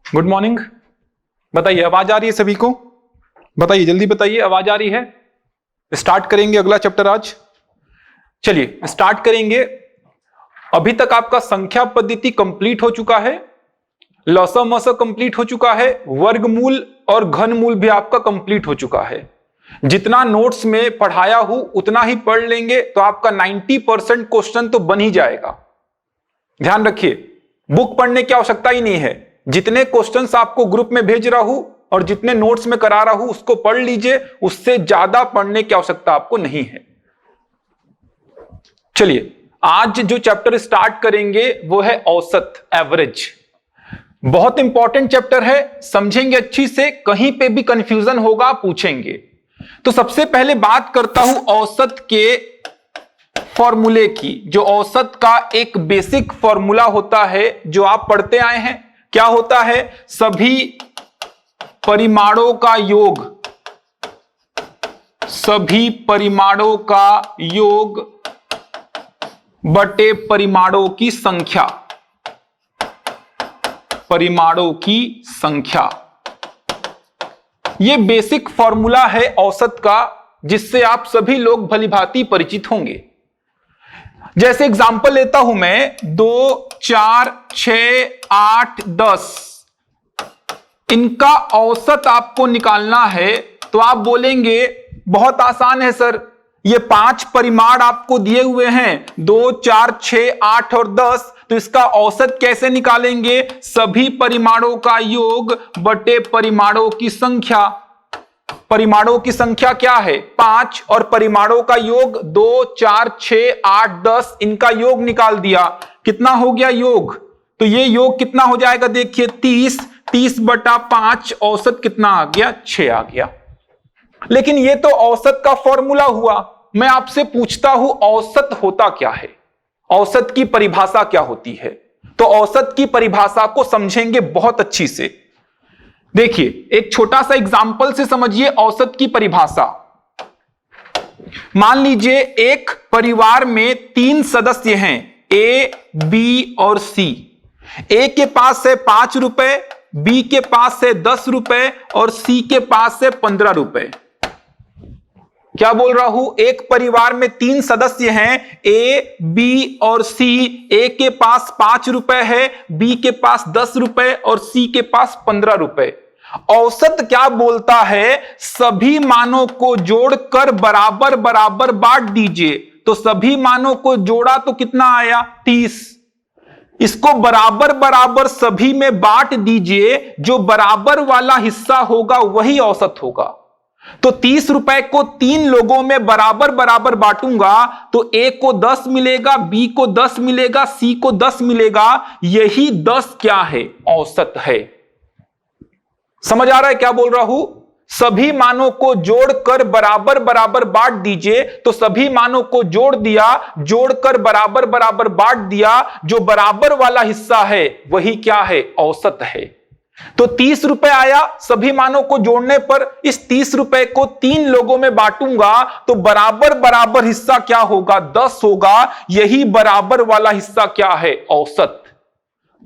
Good morning. बताइए आवाज आ रही है सभी को? बताइए जल्दी बताइए, आवाज आ रही है? स्टार्ट करेंगे अगला चैप्टर आज। चलिए स्टार्ट करेंगे। अभी तक आपका संख्या पद्धति कंप्लीट हो चुका है, लसा मसा कंप्लीट हो चुका है, वर्गमूल और घनमूल भी आपका कंप्लीट हो चुका है। जितना नोट्स में पढ़ाया हूं उतना ही पढ़ लेंगे तो आपका 90% क्वेश्चन तो बन ही जाएगा। ध्यान रखिए, बुक पढ़ने की आवश्यकता ही नहीं है। जितने क्वेश्चंस आपको ग्रुप में भेज रहा हूं और जितने नोट्स में करा रहा हूं उसको पढ़ लीजिए, उससे ज्यादा पढ़ने की आवश्यकता आपको नहीं है। चलिए आज जो चैप्टर स्टार्ट करेंगे वो है औसत, एवरेज। बहुत इंपॉर्टेंट चैप्टर है, समझेंगे अच्छी से, कहीं पे भी कंफ्यूजन होगा पूछेंगे। तो सबसे पहले बात करता हूं औसत के फॉर्मूले की। जो औसत का एक बेसिक फॉर्मूला होता है जो आप पढ़ते आए हैं, क्या होता है? सभी परिमाणों का योग, सभी परिमाणों का योग बटे परिमाणों की संख्या, परिमाणों की संख्या। यह बेसिक फॉर्मूला है औसत का, जिससे आप सभी लोग भलीभांति परिचित होंगे। जैसे एग्जांपल लेता हूं मैं, 2, 4, 6, 8, 10, इनका औसत आपको निकालना है। तो आप बोलेंगे बहुत आसान है सर, ये 5 परिमाण आपको दिए हुए हैं, 2, 4, 6, 8 और 10, तो इसका औसत कैसे निकालेंगे? सभी परिमाणों का योग बटे परिमाणों की संख्या। परिमाणों की संख्या क्या है? 5, और परिमाणों का योग 2, 4, 6, 8, 10, इनका योग निकाल दिया। कितना हो गया योग? तो ये योग कितना हो जाएगा? देखिए 30, 30 बटा 5, औसत कितना आ गया? 6 आ गया। लेकिन ये तो औसत का फॉर्मूला हुआ। मैं आपसे पूछता हूं औसत होता क्या है, औसत की परिभाषा क्या होती है? तो औसत की परिभाषा को समझेंगे बहुत अच्छी से। देखिए एक छोटा सा एग्जाम्पल से समझिए औसत की परिभाषा। मान लीजिए एक परिवार में 3 सदस्य हैं, ए, बी और सी। ए के पास है 5 रुपए, बी के पास है 10 रुपए और सी के पास है 15 रुपए। क्या बोल रहा हूं? एक परिवार में 3 सदस्य हैं, ए, बी और सी। ए के पास 5 रुपए है, बी के पास 10 रुपए और सी के पास 15 रुपए। औसत क्या बोलता है? सभी मानों को जोड़कर बराबर बराबर बांट दीजिए। तो सभी मानों को जोड़ा तो कितना आया? 30। इसको बराबर बराबर सभी में बांट दीजिए, जो बराबर वाला हिस्सा होगा वही औसत होगा। तो 30 रुपए को 3 लोगों में बराबर बराबर बांटूंगा तो ए को 10 मिलेगा, बी को 10 मिलेगा, सी को 10 मिलेगा। यही 10 क्या है? औसत है। समझ आ रहा है क्या बोल रहा हूं? सभी मानों को जोड़कर बराबर बराबर बांट दीजिए। तो सभी मानों को जोड़ दिया, जोड़कर बराबर बराबर बांट दिया, जो बराबर वाला हिस्सा है वही क्या है? औसत है। तो 30 रुपए आया, सभी मानों को जोड़ने पर इस 30 रुपए को 3 लोगों में बांटूंगा तो बराबर बराबर हिस्सा क्या होगा? 10 होगा। यही बराबर वाला हिस्सा क्या है? औसत।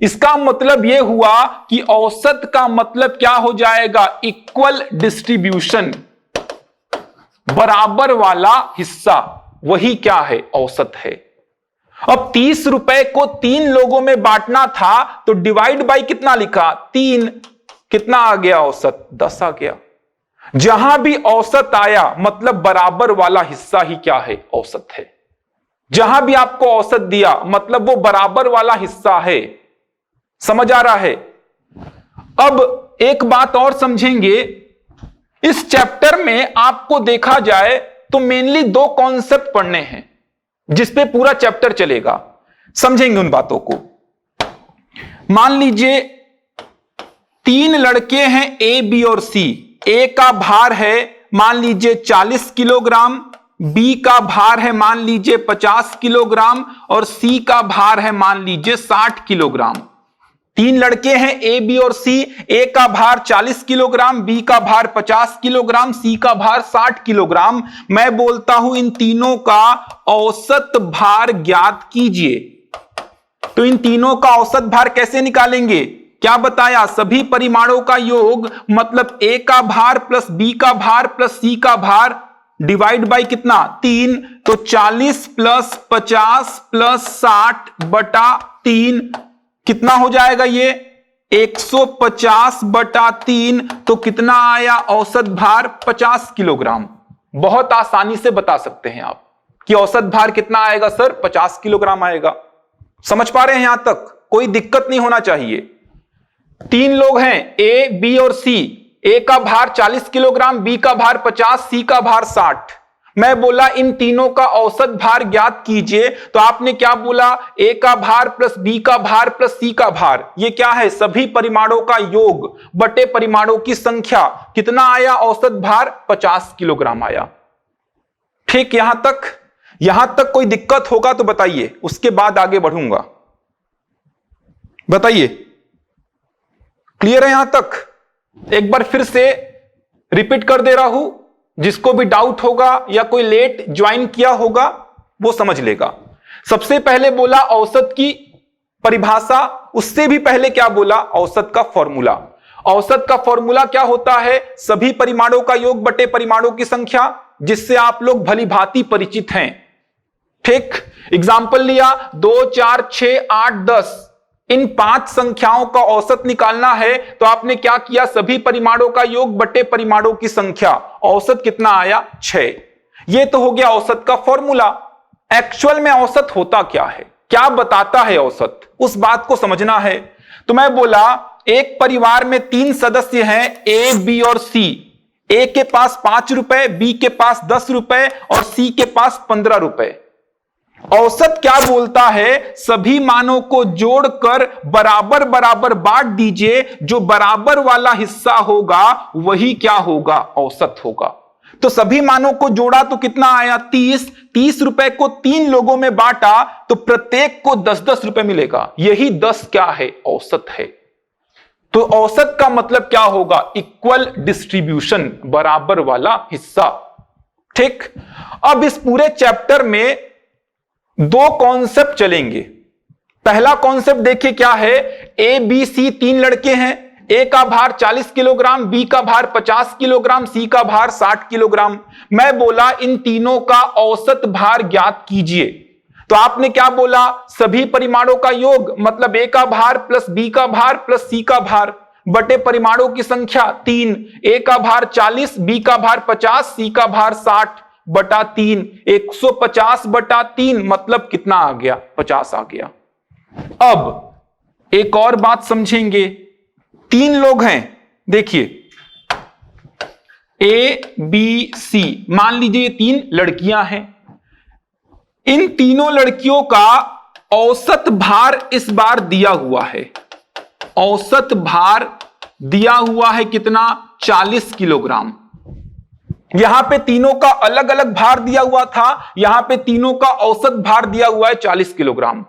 इसका मतलब यह हुआ कि औसत का मतलब क्या हो जाएगा? इक्वल डिस्ट्रीब्यूशन, बराबर वाला हिस्सा, वही क्या है? औसत है। अब 30 रुपए को 3 लोगों में बांटना था तो डिवाइड बाय कितना लिखा? 3। कितना आ गया औसत? 10 आ गया। जहां भी औसत आया मतलब बराबर वाला हिस्सा ही क्या है? औसत है। जहां भी आपको औसत दिया मतलब वो बराबर वाला हिस्सा है। समझ आ रहा है? अब एक बात और समझेंगे। इस चैप्टर में आपको देखा जाए तो मेनली 2 कॉन्सेप्ट पढ़ने हैं जिसपे पूरा चैप्टर चलेगा। समझेंगे उन बातों को। मान लीजिए 3 लड़के हैं, ए, बी और सी। ए का भार है मान लीजिए 40 किलोग्राम, बी का भार है मान लीजिए 50 किलोग्राम और सी का भार है मान लीजिए 60 किलोग्राम। तीन लड़के हैं ए बी और सी। ए का भार 40 किलोग्राम, बी का भार 50 किलोग्राम, सी का भार 60 किलोग्राम। मैं बोलता हूं इन तीनों का औसत भार ज्ञात कीजिए। तो इन तीनों का औसत भार कैसे निकालेंगे? क्या बताया? सभी परिमाणों का योग मतलब ए का भार प्लस बी का भार प्लस सी का भार डिवाइड बाई कितना? 3। तो 40 प्लस 50 प्लस 60 बटा 3 कितना हो जाएगा? ये 150 बटा 3। तो कितना आया औसत भार? 50 किलोग्राम। बहुत आसानी से बता सकते हैं आप कि औसत भार कितना आएगा सर? 50 किलोग्राम आएगा। समझ पा रहे हैं? यहां तक कोई दिक्कत नहीं होना चाहिए। तीन लोग हैं ए बी और सी। ए का भार 40 किलोग्राम, बी का भार 50, सी का भार 60। मैं बोला इन तीनों का औसत भार ज्ञात कीजिए। तो आपने क्या बोला? ए का भार प्लस बी का भार प्लस सी का भार। ये क्या है? सभी परिमाणों का योग बटे परिमाणों की संख्या। कितना आया औसत भार? 50 किलोग्राम आया। ठीक, यहां तक कोई दिक्कत होगा तो बताइए, उसके बाद आगे बढ़ूंगा। बताइए, क्लियर है यहां तक? एक बार फिर से रिपीट कर दे रहा हूं, जिसको भी डाउट होगा या कोई लेट ज्वाइन किया होगा वो समझ लेगा। सबसे पहले बोला औसत की परिभाषा, उससे भी पहले क्या बोला? औसत का फॉर्मूला। औसत का फॉर्मूला क्या होता है? सभी परिमाणों का योग बटे परिमाणों की संख्या, जिससे आप लोग भली भांति परिचित हैं। ठीक, एग्जाम्पल लिया 2, 4, 6, 8, 10। इन 5 संख्याओं का औसत निकालना है तो आपने क्या किया? सभी परिमाणों का योग बटे परिमाणों की संख्या। औसत कितना आया? 6। यह तो हो गया औसत का फॉर्मूला। एक्चुअल में औसत होता क्या है? क्या बताता है औसत? उस बात को समझना है। तो मैं बोला एक परिवार में 3 सदस्य हैं ए बी और सी। ए के पास 5 रुपए, बी के पास 10 रुपए और सी के पास 15 रुपए। औसत क्या बोलता है? सभी मानों को जोड़कर बराबर बराबर बांट दीजिए, जो बराबर वाला हिस्सा होगा वही क्या होगा? औसत होगा। तो सभी मानों को जोड़ा तो कितना आया? 30। 30 रुपए को 3 लोगों में बांटा तो प्रत्येक को 10-10 रुपए मिलेगा। यही 10 क्या है? औसत है। तो औसत का मतलब क्या होगा? इक्वल डिस्ट्रीब्यूशन, बराबर वाला हिस्सा। ठीक, अब इस पूरे चैप्टर में 2 कॉन्सेप्ट चलेंगे। पहला कॉन्सेप्ट देखिए क्या है? ए बी सी 3 लड़के हैं। ए का भार 40 किलोग्राम, बी का भार 50 किलोग्राम, सी का भार 60 किलोग्राम। मैं बोला इन तीनों का औसत भार ज्ञात कीजिए। तो आपने क्या बोला? सभी परिमाणों का योग मतलब ए का भार प्लस बी का भार प्लस सी का भार बटे परिमाणों की संख्या 3। ए का भार 40, बी का भार 50, सी का भार 60 बटा 3। 150 बटा 3 मतलब कितना आ गया? 50 आ गया। अब एक और बात समझेंगे। 3 लोग हैं, देखिए ए बी सी, मान लीजिए 3 लड़कियां हैं। इन तीनों लड़कियों का औसत भार इस बार दिया हुआ है। औसत भार दिया हुआ है कितना? 40 किलोग्राम। यहां पे तीनों का अलग अलग भार दिया हुआ था, यहां पे तीनों का औसत भार दिया हुआ है 40 किलोग्राम।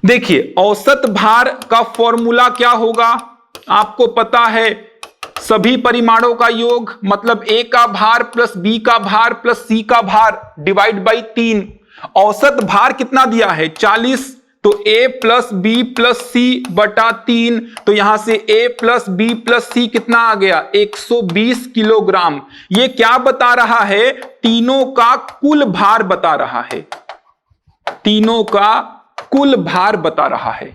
देखिए औसत भार का फॉर्मूला क्या होगा? आपको पता है, सभी परिमाणों का योग मतलब ए का भार प्लस बी का भार प्लस सी का भार डिवाइड बाई 3। औसत भार कितना दिया है? 40। तो a प्लस बी प्लस सी बटा 3। तो यहां से a प्लस बी प्लस सी कितना आ गया? 120 किलोग्राम। ये क्या बता रहा है? तीनों का कुल भार बता रहा है। तीनों का कुल भार बता रहा है।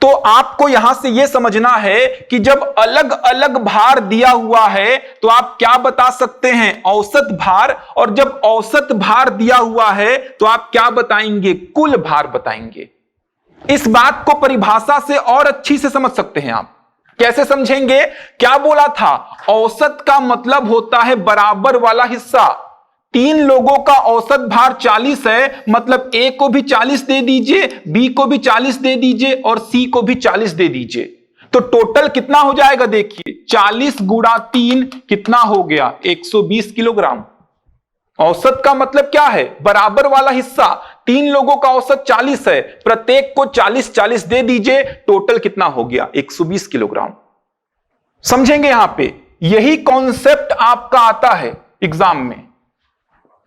तो आपको यहां से यह समझना है कि जब अलग अलग भार दिया हुआ है तो आप क्या बता सकते हैं? औसत भार। और जब औसत भार दिया हुआ है तो आप क्या बताएंगे? कुल भार बताएंगे। इस बात को परिभाषा से और अच्छी से समझ सकते हैं आप। कैसे समझेंगे? क्या बोला था? औसत का मतलब होता है बराबर वाला हिस्सा। 3 लोगों का औसत भार 40 है, मतलब ए को भी 40 दे दीजिए, बी को भी 40 दे दीजिए और सी को भी 40 दे दीजिए। तो टोटल कितना हो जाएगा? देखिए 40 गुणा 3 कितना हो गया? 120 किलोग्राम। औसत का मतलब क्या है? बराबर वाला हिस्सा। तीन लोगों का औसत 40 है, प्रत्येक को 40-40 दे दीजिए, टोटल कितना हो गया? 120 किलोग्राम। समझेंगे यहां पे, यही कॉन्सेप्ट आपका आता है एग्जाम में।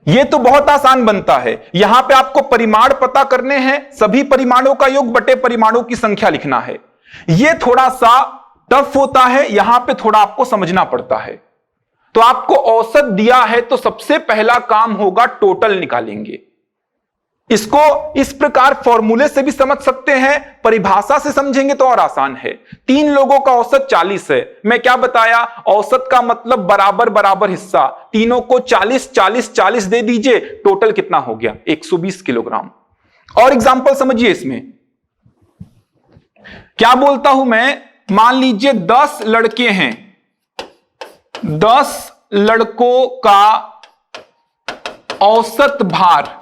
यह तो बहुत आसान बनता है। यहां पे आपको परिमाण पता करने हैं, सभी परिमाणों का योग बटे परिमाणों की संख्या लिखना है। यह थोड़ा सा टफ होता है, यहां पे थोड़ा आपको समझना पड़ता है। तो आपको औसत दिया है तो सबसे पहला काम होगा टोटल निकालेंगे। इसको इस प्रकार फॉर्मूले से भी समझ सकते हैं, परिभाषा से समझेंगे तो और आसान है। तीन लोगों का औसत 40 है, मैं क्या बताया? औसत का मतलब बराबर बराबर हिस्सा। तीनों को 40-40-40 दे दीजिए, टोटल कितना हो गया? 120 किलोग्राम। और एग्जांपल समझिए इसमें क्या बोलता हूं मैं। मान लीजिए 10 लड़के हैं, 10 लड़कों का औसत भार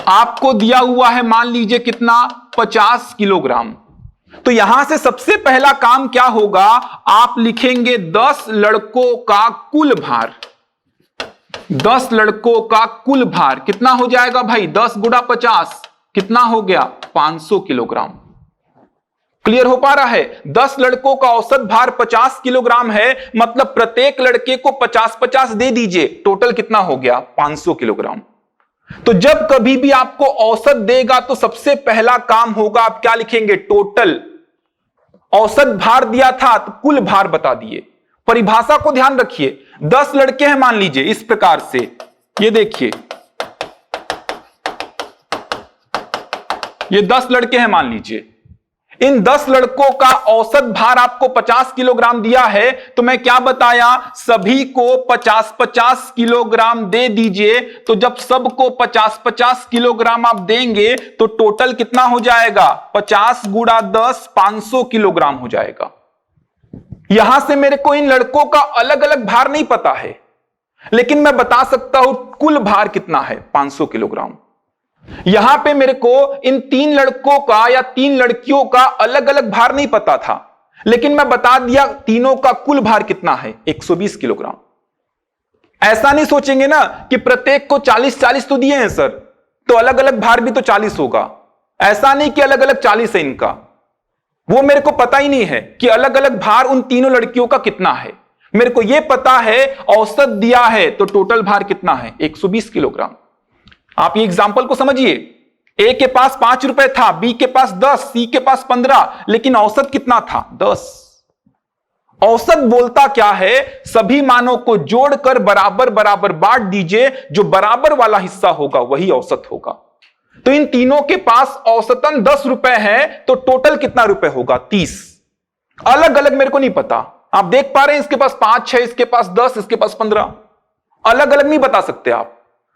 आपको दिया हुआ है, मान लीजिए कितना? 50 किलोग्राम। तो यहां से सबसे पहला काम क्या होगा? आप लिखेंगे 10 लड़कों का कुल भार। 10 लड़कों का कुल भार कितना हो जाएगा भाई? 10 गुणा 50 कितना हो गया? 500 किलोग्राम। क्लियर हो पा रहा है? 10 लड़कों का औसत भार 50 किलोग्राम है, मतलब प्रत्येक लड़के को 50-50 दे दीजिए, टोटल कितना हो गया? 500 किलोग्राम। तो जब कभी भी आपको औसत देगा तो सबसे पहला काम होगा, आप क्या लिखेंगे? टोटल। औसत भार दिया था तो कुल भार बता दिए। परिभाषा को ध्यान रखिए। 10 लड़के हैं मान लीजिए, इस प्रकार से, ये देखिए, ये 10 लड़के हैं मान लीजिए। इन 10 लड़कों का औसत भार आपको 50 किलोग्राम दिया है, तो मैं क्या बताया? सभी को 50-50 किलोग्राम दे दीजिए। तो जब सबको 50-50 किलोग्राम आप देंगे तो टोटल कितना हो जाएगा? 50 गुणा 10 500 किलोग्राम हो जाएगा। यहां से मेरे को इन लड़कों का अलग अलग भार नहीं पता है, लेकिन मैं बता सकता हूं कुल भार कितना है? 500 किलोग्राम। यहां पे मेरे को इन 3 लड़कों का या 3 लड़कियों का अलग अलग भार नहीं पता था, लेकिन मैं बता दिया तीनों का कुल भार कितना है? 120 किलोग्राम। ऐसा नहीं सोचेंगे ना कि प्रत्येक को 40-40 तो दिए हैं सर, तो अलग अलग भार भी तो 40 होगा। ऐसा नहीं कि अलग अलग 40 है इनका, वो मेरे को पता ही नहीं है कि अलग अलग भार उन तीनों लड़कियों का कितना है। मेरे को यह पता है औसत दिया है तो टोटल भार कितना है? 120 किलोग्राम। आप ये एग्जाम्पल को समझिए। ए के पास 5 रुपए था, बी के पास 10, सी के पास 15, लेकिन औसत कितना था? 10। औसत बोलता क्या है? सभी मानों को जोड़कर बराबर बराबर बांट दीजिए, जो बराबर वाला हिस्सा होगा वही औसत होगा। तो इन तीनों के पास औसतन 10 रुपए है, तो टोटल कितना रुपए होगा? 30। अलग अलग मेरे को नहीं पता। आप देख पा रहे हैं, इसके पास 5 है, इसके पास 10, इसके पास 15। अलग अलग नहीं बता सकते आप।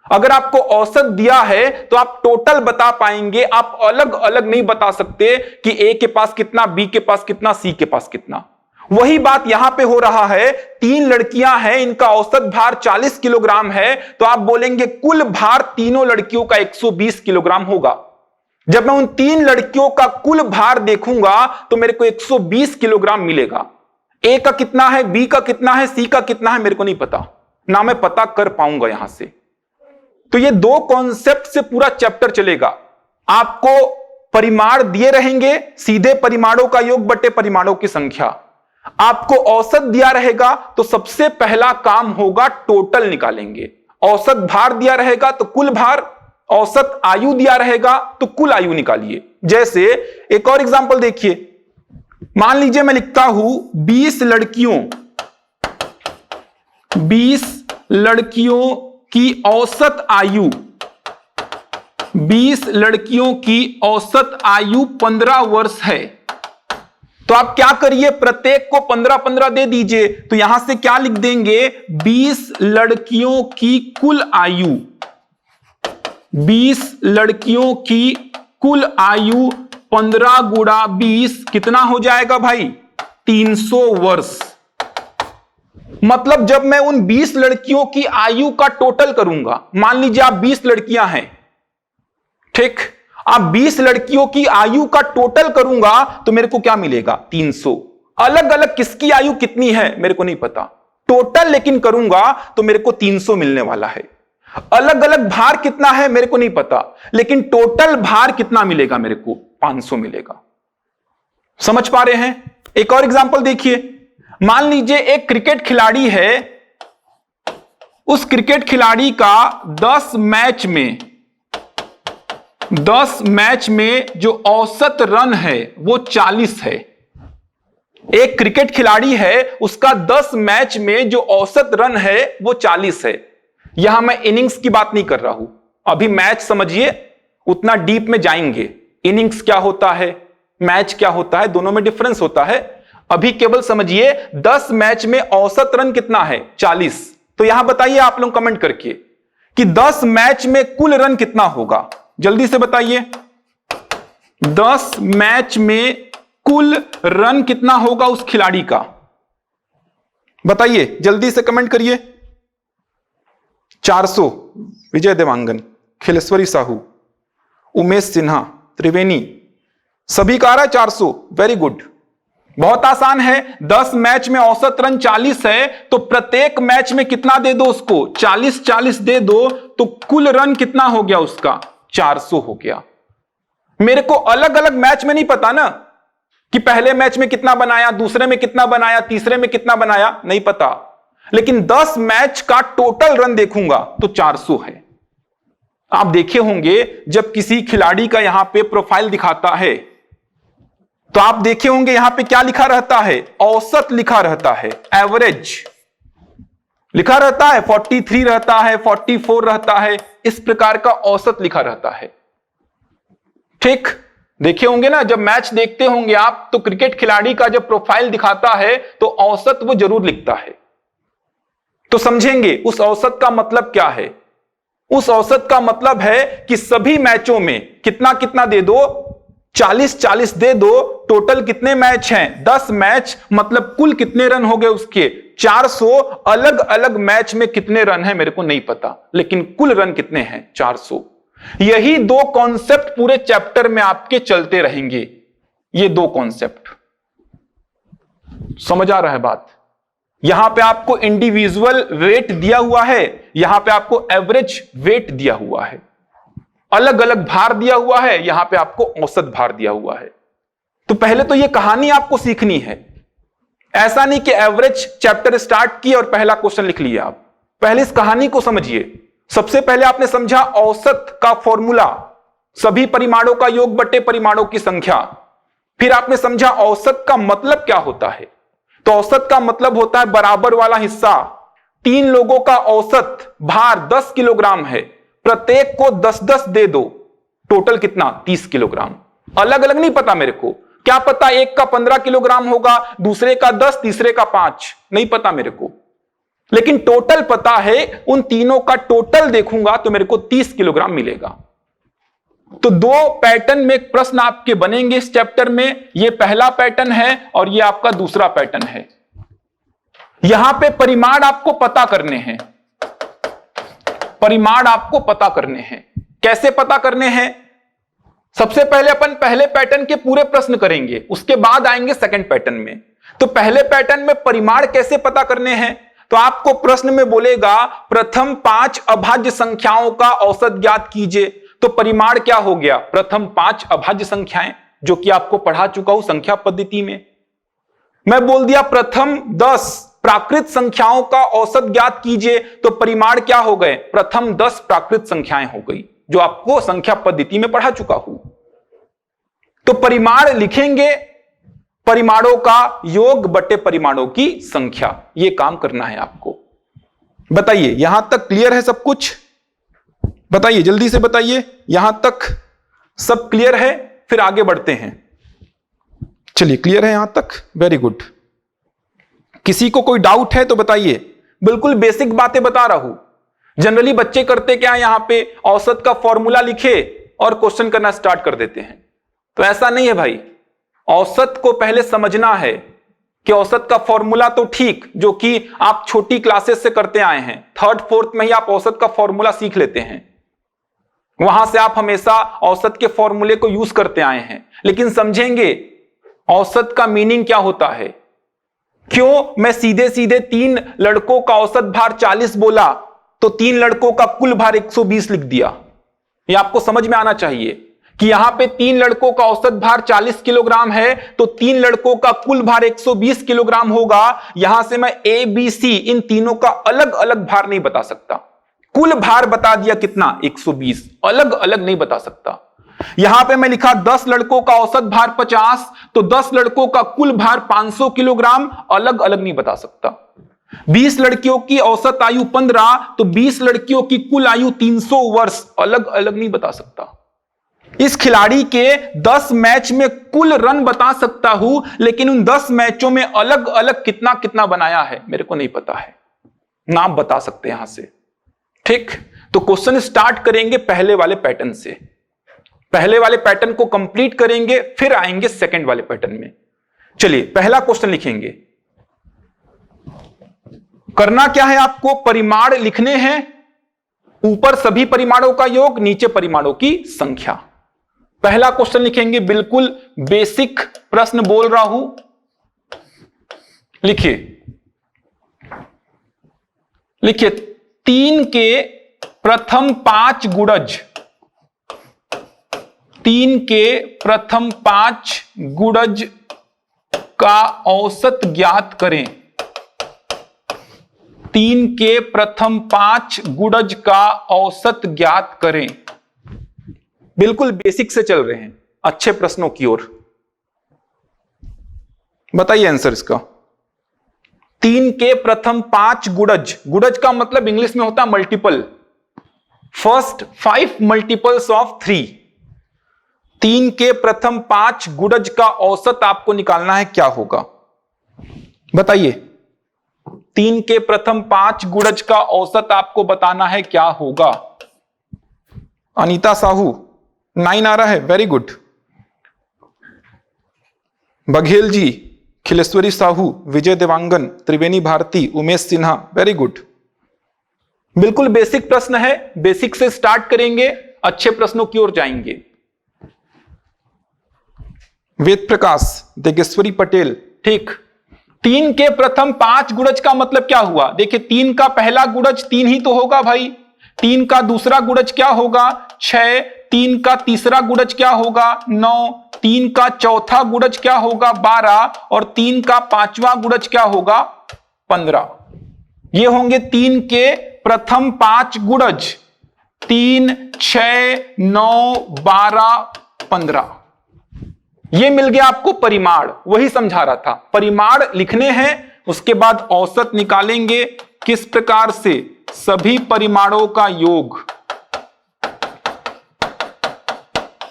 अगर आपको औसत दिया है तो आप टोटल बता पाएंगे, आप अलग अलग नहीं बता सकते कि ए के पास कितना, बी के पास कितना, सी के पास कितना। वही बात यहां पे हो रहा है। 3 लड़कियां हैं, इनका औसत भार 40 किलोग्राम है, तो आप बोलेंगे कुल भार तीनों लड़कियों का 120 किलोग्राम होगा। जब मैं उन 3 लड़कियों का कुल भार देखूंगा तो मेरे को 120 किलोग्राम मिलेगा। ए का कितना है, बी का कितना है, सी का कितना है, मेरे को नहीं पता, ना मैं पता कर पाऊंगा यहां से। तो ये 2 कॉन्सेप्ट से पूरा चैप्टर चलेगा। आपको परिमाण दिए रहेंगे, सीधे परिमाणों का योग बटे परिमाणों की संख्या। आपको औसत दिया रहेगा तो सबसे पहला काम होगा टोटल निकालेंगे। औसत भार दिया रहेगा तो कुल भार, औसत आयु दिया रहेगा तो कुल आयु निकालिए। जैसे एक और एग्जांपल देखिए, मान लीजिए मैं लिखता हूं 20 लड़कियों की औसत आयु, 20 लड़कियों की औसत आयु 15 वर्ष है। तो आप क्या करिए, प्रत्येक को 15-15 दे दीजिए। तो यहां से क्या लिख देंगे? 20 लड़कियों की कुल आयु, 20 लड़कियों की कुल आयु 15 गुणा 20 कितना हो जाएगा भाई? 300 वर्ष। मतलब जब मैं उन 20 लड़कियों की आयु का टोटल करूंगा, मान लीजिए आप 20 लड़कियां हैं, ठीक, आप 20 लड़कियों की आयु का टोटल करूंगा तो मेरे को क्या मिलेगा? 300। अलग अलग किसकी आयु कितनी है मेरे को नहीं पता, टोटल लेकिन करूंगा तो मेरे को 300 मिलने वाला है। अलग अलग भार कितना है मेरे को नहीं पता, लेकिन टोटल भार कितना मिलेगा मेरे को, 500 मिलेगा। समझ पा रहे हैं? एक और एग्जांपल देखिए। मान लीजिए एक क्रिकेट खिलाड़ी है, उस क्रिकेट खिलाड़ी का 10 मैच में जो औसत रन है वो 40 है। एक क्रिकेट खिलाड़ी है, उसका 10 मैच में जो औसत रन है वो 40 है। यहां मैं इनिंग्स की बात नहीं कर रहा हूं, अभी मैच समझिए, उतना डीप में जाएंगे। इनिंग्स क्या होता है, मैच क्या होता है, दोनों में डिफरेंस होता है। अभी केवल समझिए 10 मैच में औसत रन कितना है, 40। तो यहां बताइए आप लोग कमेंट करके कि 10 मैच में कुल रन कितना होगा, जल्दी से बताइए। 10 मैच में कुल रन कितना होगा उस खिलाड़ी का, बताइए जल्दी से कमेंट करिए। 400 विजय देवांगन, खिलेश्वरी साहू, उमेश सिन्हा, त्रिवेणी, सभी का आ रहा है 400। वेरी गुड, बहुत आसान है। 10 मैच में औसत रन 40 है, तो प्रत्येक मैच में कितना दे दो उसको, 40 दे दो, तो कुल रन कितना हो गया उसका, 400 हो गया। मेरे को अलग अलग मैच में नहीं पता ना कि पहले मैच में कितना बनाया, दूसरे में कितना बनाया, तीसरे में कितना बनाया, नहीं पता, लेकिन 10 मैच का टोटल रन देखूंगा तो 400 है। आप देखे होंगे जब किसी खिलाड़ी का यहां पे प्रोफाइल दिखाता है तो आप देखे होंगे यहां पे क्या लिखा रहता है, औसत लिखा रहता है, एवरेज लिखा रहता है, 43 रहता है, 44 रहता है, इस प्रकार का औसत लिखा रहता है। ठीक, देखे होंगे ना, जब मैच देखते होंगे आप तो क्रिकेट खिलाड़ी का जब प्रोफाइल दिखाता है तो औसत वो जरूर लिखता है। तो समझेंगे उस औसत का मतलब क्या है। उस औसत का मतलब है कि सभी मैचों में कितना कितना दे दो, 40 दे दो। टोटल कितने मैच हैं, 10 मैच, मतलब कुल कितने रन हो गए उसके, 400। अलग अलग मैच में कितने रन हैं मेरे को नहीं पता, लेकिन कुल रन कितने हैं, 400। यही दो कॉन्सेप्ट पूरे चैप्टर में आपके चलते रहेंगे। ये दो कॉन्सेप्ट समझ आ रहा है बात। यहां पे आपको इंडिविजुअल वेट दिया हुआ है, यहां पे आपको एवरेज वेट दिया हुआ है, अलग अलग भार दिया हुआ है, यहां पे आपको औसत भार दिया हुआ है। तो पहले तो ये कहानी आपको सीखनी है। ऐसा नहीं कि एवरेज चैप्टर स्टार्ट किया और पहला क्वेश्चन लिख लिया। आप पहले इस कहानी को समझिए। सबसे पहले आपने समझा औसत का फॉर्मूला, सभी परिमाणों का योग बटे परिमाणों की संख्या। फिर आपने समझा औसत का मतलब क्या होता है। तो औसत का मतलब होता है बराबर वाला हिस्सा। 3 लोगों का औसत भार 10 किलोग्राम है, प्रत्येक को 10-10 दे दो, टोटल कितना, 30 किलोग्राम। अलग अलग नहीं पता मेरे को, क्या पता एक का 15 किलोग्राम होगा, दूसरे का 10, तीसरे का 5, नहीं पता मेरे को, लेकिन टोटल पता है। उन तीनों का टोटल देखूंगा तो मेरे को 30 किलोग्राम मिलेगा। तो 2 पैटर्न में एक प्रश्न आपके बनेंगे इस चैप्टर में। यह पहला पैटर्न है और यह आपका दूसरा पैटर्न है। यहां पे परिमाण आपको पता करने हैं, परिमाण आपको पता करने हैं। कैसे पता करने हैं? सबसे पहले अपन पहले पैटर्न के पूरे प्रश्न करेंगे, उसके बाद आएंगे सेकंड पैटर्न में। तो पहले पैटर्न में परिमाण कैसे पता करने हैं, तो आपको प्रश्न में बोलेगा प्रथम 5 अभाज्य संख्याओं का औसत ज्ञात कीजिए। तो परिमाण क्या हो गया, प्रथम 5 अभाज्य संख्याएं, जो कि आपको पढ़ा चुका हूं संख्या पद्धति में। मैं बोल दिया प्रथम 10 प्राकृत संख्याओं का औसत ज्ञात कीजिए, तो परिमाण क्या हो गए, प्रथम 10 प्राकृत संख्याएं हो गई, जो आपको संख्या पद्धति में पढ़ा चुका हूं। तो परिमाण लिखेंगे, परिमाणों का योग बटे परिमाणों की संख्या, यह काम करना है आपको। बताइए यहां तक क्लियर है सब कुछ? बताइए जल्दी से बताइए, यहां तक सब क्लियर है? फिर आगे बढ़ते हैं। चलिए क्लियर है यहां तक, वेरी गुड। किसी को कोई डाउट है तो बताइए। बिल्कुल बेसिक बातें बता रहा हूं। जनरली बच्चे करते क्या, यहां पे औसत का फॉर्मूला लिखे और क्वेश्चन करना स्टार्ट कर देते हैं। तो ऐसा नहीं है भाई, औसत को पहले समझना है कि औसत का फॉर्मूला तो ठीक, जो कि आप छोटी क्लासेस से करते आए हैं, 3rd 4th में ही आप औसत का फॉर्मूला सीख लेते हैं, वहां से आप हमेशा औसत के फॉर्मूले को यूज करते आए हैं। लेकिन समझेंगे औसत का मीनिंग क्या होता है। क्यों मैं सीधे सीधे 3 लड़कों का औसत भार 40 बोला, तो 3 लड़कों का कुल भार 120 लिख दिया। ये आपको समझ में आना चाहिए कि यहां पे 3 लड़कों का औसत भार 40 किलोग्राम है, तो 3 लड़कों का कुल भार 120 किलोग्राम होगा। यहां से मैं ए बी सी इन तीनों का अलग अलग भार नहीं बता सकता। कुल भार बता दिया कितना, 120, अलग अलग नहीं बता सकता। यहां पे मैं लिखा 10 लड़कों का औसत भार 50, तो 10 लड़कों का कुल भार 500 किलोग्राम, अलग अलग नहीं बता सकता। 20 लड़कियों की औसत आयु 15, तो 20 लड़कियों की कुल आयु 300 वर्ष, अलग अलग नहीं बता सकता। इस खिलाड़ी के 10 मैच में कुल रन बता सकता हूं, लेकिन उन 10 मैचों में अलग अलग कितना कितना बनाया है मेरे को नहीं पता है, नाम बता सकते यहां से। ठीक, तो क्वेश्चन स्टार्ट करेंगे पहले वाले पैटर्न से। पहले वाले पैटर्न को कंप्लीट करेंगे, फिर आएंगे सेकंड वाले पैटर्न में। चलिए पहला क्वेश्चन लिखेंगे। करना क्या है आपको, परिमाण लिखने हैं, ऊपर सभी परिमाणों का योग, नीचे परिमाणों की संख्या। पहला क्वेश्चन लिखेंगे, बिल्कुल बेसिक प्रश्न बोल रहा हूं, लिखिए। लिखिए 3 के प्रथम 5 गुणज, 3 के प्रथम 5 गुणज का औसत ज्ञात करें। 3 के प्रथम 5 गुणज का औसत ज्ञात करें। बिल्कुल बेसिक से चल रहे हैं, अच्छे प्रश्नों की ओर। बताइए आंसर इसका। 3 के प्रथम 5 गुणज, गुणज का मतलब इंग्लिश में होता है मल्टीपल, फर्स्ट 5 मल्टीपल्स ऑफ 3। 3 के प्रथम 5 गुणज का औसत आपको निकालना है, क्या होगा बताइए। 3 के प्रथम 5 गुणज का औसत आपको बताना है, क्या होगा। अनीता साहू 9 आ रहा है, वेरी गुड। बघेल जी, खिलेश्वरी साहू, विजय देवांगन, त्रिवेणी भारती, उमेश सिन्हा, वेरी गुड। बिल्कुल बेसिक प्रश्न है, बेसिक से स्टार्ट करेंगे, अच्छे प्रश्नों की ओर जाएंगे। वेद प्रकाश, देगेश्वरी पटेल, ठीक। 3 के प्रथम 5 गुणज का मतलब क्या हुआ, देखिए 3 का पहला गुणज 3 ही तो होगा भाई। 3 का दूसरा गुणज क्या होगा, 6। 3 का तीसरा गुणज क्या होगा, 9। 3 का चौथा गुणज क्या होगा, 12। और 3 का पांचवा गुणज क्या होगा, 15। ये होंगे 3 के प्रथम 5 गुणज, 3, 6, 9, 12, 15। ये मिल गया आपको परिमाण, वही समझा रहा था। परिमाण लिखने हैं, उसके बाद औसत निकालेंगे। किस प्रकार से, सभी परिमाणों का योग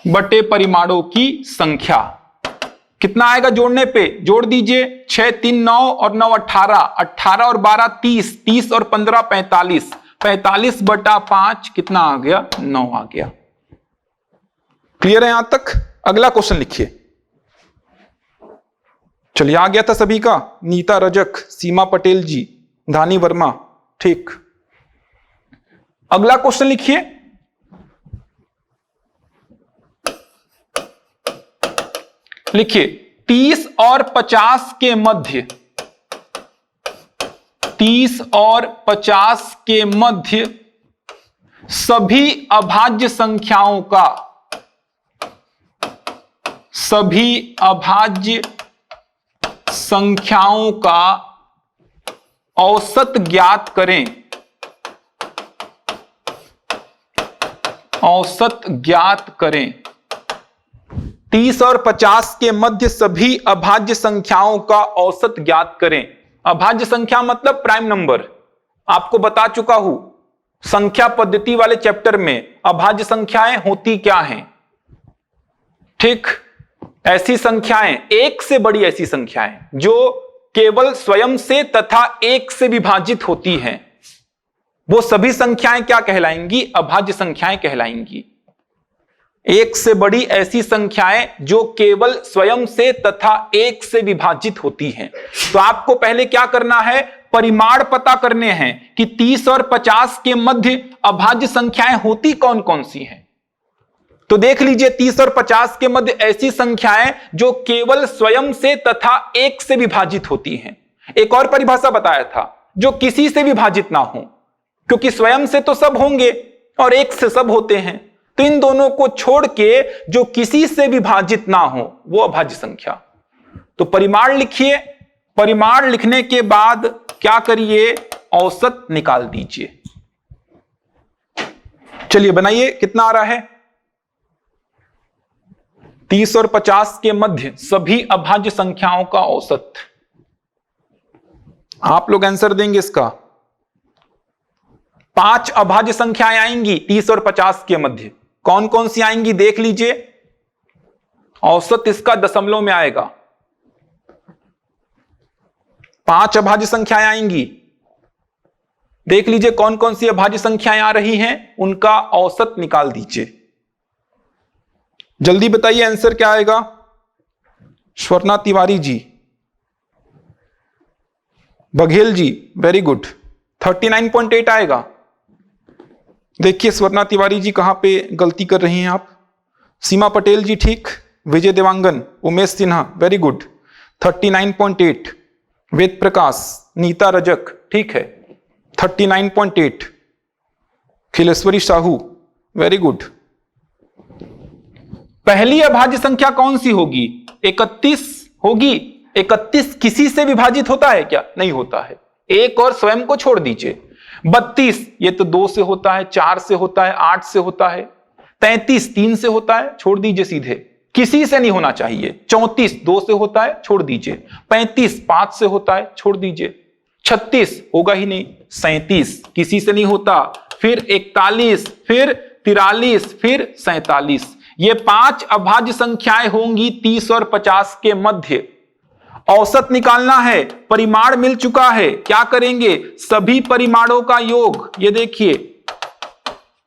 बटे परिमाणों की संख्या। कितना आएगा जोड़ने पे, जोड़ दीजिए। 6, 3, 9 और 9 18, 18 और 12 30, 30 और 15 45, 45 बटा 5 कितना आ गया, 9 आ गया। क्लियर है यहां तक। अगला क्वेश्चन लिखिए। चलिए आ गया था सभी का, नीता रजक, सीमा पटेल जी, धानी वर्मा, ठीक। अगला क्वेश्चन लिखिए। लिखिए 30 और 50 के मध्य, 30 और 50 के मध्य सभी अभाज्य संख्याओं का, सभी अभाज्य संख्याओं का औसत ज्ञात करें। औसत ज्ञात करें। 30 और 50 के मध्य सभी अभाज्य संख्याओं का औसत ज्ञात करें। अभाज्य संख्या मतलब प्राइम नंबर, आपको बता चुका हूं संख्या पद्धति वाले चैप्टर में अभाज्य संख्याएं होती क्या हैं। ठीक, ऐसी संख्याएं, एक से बड़ी ऐसी संख्याएं जो केवल स्वयं से तथा एक से विभाजित होती हैं, वो सभी संख्याएं क्या कहलाएंगी, अभाज्य संख्याएं कहलाएंगी। एक से बड़ी ऐसी संख्याएं जो केवल स्वयं से तथा एक से विभाजित होती हैं। तो आपको पहले क्या करना है, परिमाण पता करने हैं कि 30 और 50 के मध्य अभाज्य संख्याएं होती कौन कौन सी हैं। तो देख लीजिए 30 और 50 के मध्य ऐसी संख्याएं जो केवल स्वयं से तथा एक से विभाजित होती हैं। एक और परिभाषा बताया था, जो किसी से विभाजित ना हो। क्योंकि स्वयं से तो सब होंगे और एक से सब होते हैं, तो इन दोनों को छोड़ के जो किसी से विभाजित ना हो वो अभाज्य संख्या। तो परिमाण लिखिए, परिमाण लिखने के बाद क्या करिए, औसत निकाल दीजिए। चलिए बनाइए, कितना आ रहा है, 30 और 50 के मध्य सभी अभाज्य संख्याओं का औसत। आप लोग आंसर देंगे इसका। 5 अभाज्य संख्याएं आएंगी 30 और 50 के मध्य, कौन कौन सी आएंगी देख लीजिए, औसत इसका दशमलव में आएगा। 5 अभाज्य संख्याएं आएंगी, देख लीजिए कौन कौन सी अभाज्य संख्याएं आ रही हैं, उनका औसत निकाल दीजिए। जल्दी बताइए आंसर क्या आएगा। स्वर्णा तिवारी जी, बघेल जी, वेरी गुड, 39.8 आएगा। देखिए स्वर्णा तिवारी जी कहां पे गलती कर रही हैं आप। सीमा पटेल जी ठीक, विजय देवांगन, उमेश सिन्हा, वेरी गुड, 39.8। वेद प्रकाश, नीता रजक, ठीक है, 39.8। Khileshwari Sahu, very good. पहली अभाज्य संख्या कौन सी होगी, 31 होगी। 31 किसी से विभाजित होता है क्या, नहीं होता है, एक और स्वयं को छोड़ दीजिए। 32 ये तो 2 से होता है, 4 से होता है, 8 से होता है। 33 3 से होता है, छोड़ दीजिए सीधे, किसी से नहीं होना चाहिए। 34 2 से होता है, छोड़ दीजिए। 35 5 से होता है, छोड़ दीजिए। 36 होगा ही नहीं। 37 किसी से नहीं होता। फिर 41, फिर 43, फिर 47। ये 5 अभाज्य संख्याएं होंगी 30 और 50 के मध्य। औसत निकालना है, परिमाण मिल चुका है, क्या करेंगे, सभी परिमाणों का योग, ये देखिए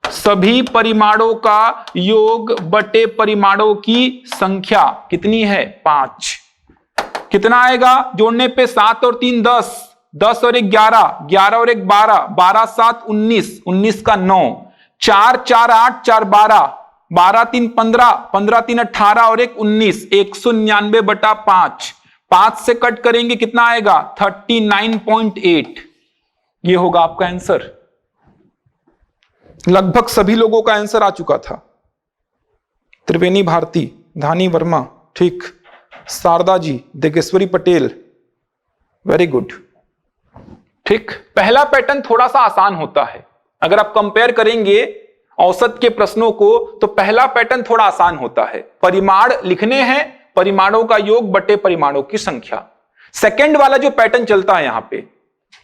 सभी परिमाणों का योग बटे परिमाणों की संख्या कितनी है, 5। कितना आएगा, जोड़ने पे 7 और 3 10, 10 और 1 11, 11 और 1 12, 12 7 19, 19 का 9, 4 4 8 4 12, 12 3 15, 15 3 18 और 1 19, 199 बटा 5। 5 से कट करेंगे कितना आएगा, 39.8। ये होगा आपका आंसर। लगभग सभी लोगों का आंसर आ चुका था। त्रिवेणी भारती, धानी वर्मा, ठीक, शारदा जी, देगेश्वरी पटेल, वेरी गुड, ठीक। पहला पैटर्न थोड़ा सा आसान होता है, अगर आप कंपेयर करेंगे औसत के प्रश्नों को तो पहला पैटर्न थोड़ा आसान होता है। परिमाण लिखने हैं, परिमाणों का योग बटे परिमाणों की संख्या। सेकंड वाला जो पैटर्न चलता है यहां पे,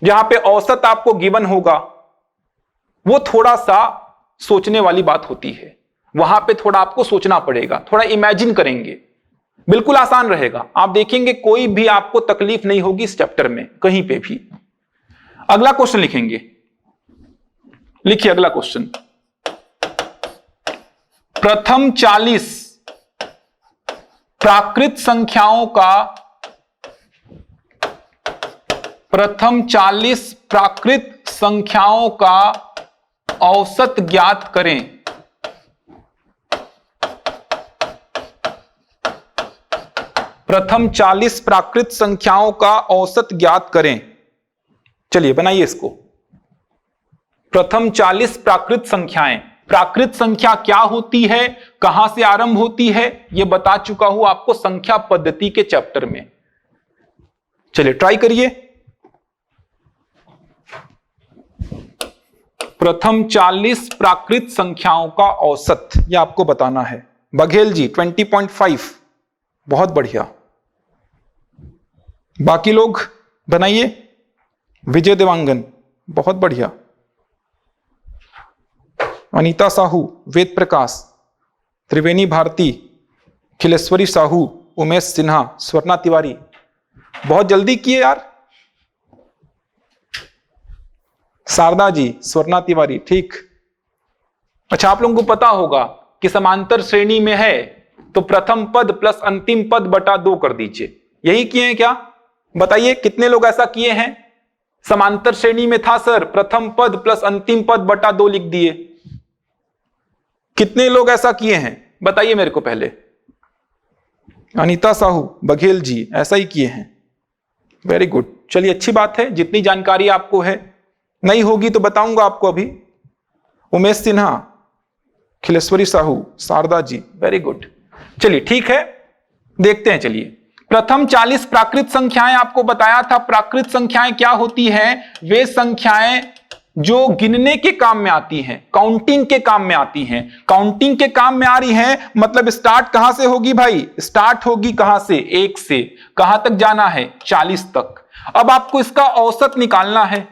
जहां पे औसत आपको गिवन होगा, वो थोड़ा सा सोचने वाली बात होती है। वहां पे थोड़ा आपको सोचना पड़ेगा, थोड़ा इमेजिन करेंगे। बिल्कुल आसान रहेगा, आप देखेंगे कोई भी आपको तकलीफ नहीं होगी इस चैप्टर में कहीं पे भी। अगला क्वेश्चन लिखेंगे, लिखिए अगला क्वेश्चन। प्रथम 40 प्राकृत संख्याओं का, प्रथम 40 प्राकृत संख्याओं का औसत ज्ञात करें। प्रथम 40 प्राकृत संख्याओं का औसत ज्ञात करें। चलिए बनाइए इसको। प्रथम 40 प्राकृत संख्याएं, प्राकृत संख्या क्या होती है, कहां से आरंभ होती है, यह बता चुका हूं आपको संख्या पद्धति के चैप्टर में। चलिए ट्राई करिए। प्रथम 40 प्राकृत संख्याओं का औसत यह आपको बताना है। बघेल जी 20.5, बहुत बढ़िया। बाकी लोग बनाइए। विजय देवांगन, बहुत बढ़िया। अनीता साहू, वेद प्रकाश, त्रिवेणी भारती, खिलेश्वरी साहू, उमेश सिन्हा, स्वर्णा तिवारी, बहुत जल्दी किए यार। शारदा जी, स्वर्णा तिवारी, ठीक। अच्छा, आप लोगों को पता होगा कि समांतर श्रेणी में है तो प्रथम पद प्लस अंतिम पद बटा 2 कर दीजिए। यही किए हैं क्या, बताइए कितने लोग ऐसा किए हैं। समांतर श्रेणी में था सर, प्रथम पद प्लस अंतिम पद बटा 2 लिख दिए। कितने लोग ऐसा किए हैं बताइए मेरे को पहले। अनीता साहू, बघेल जी ऐसा ही किए हैं, वेरी गुड। चलिए अच्छी बात है, जितनी जानकारी आपको है नहीं होगी तो बताऊंगा आपको अभी। Umesh Sinha, Khileshwari Sahu, Sharda ji, very good. चलिए ठीक है, देखते हैं। चलिए, प्रथम 40 प्राकृत संख्याएं आपको बताया था। प्राकृत संख्याएं क्या होती हैं? वे संख्याएं जो गिनने के काम में आती हैं, काउंटिंग के काम में आती हैं। काउंटिंग के काम में आ रही हैं मतलब स्टार्ट कहां से होगी भाई? स्टार्ट होगी कहां से? 1 से। कहां तक जाना है? 40 तक। अब आपको इसका औसत निकालना है।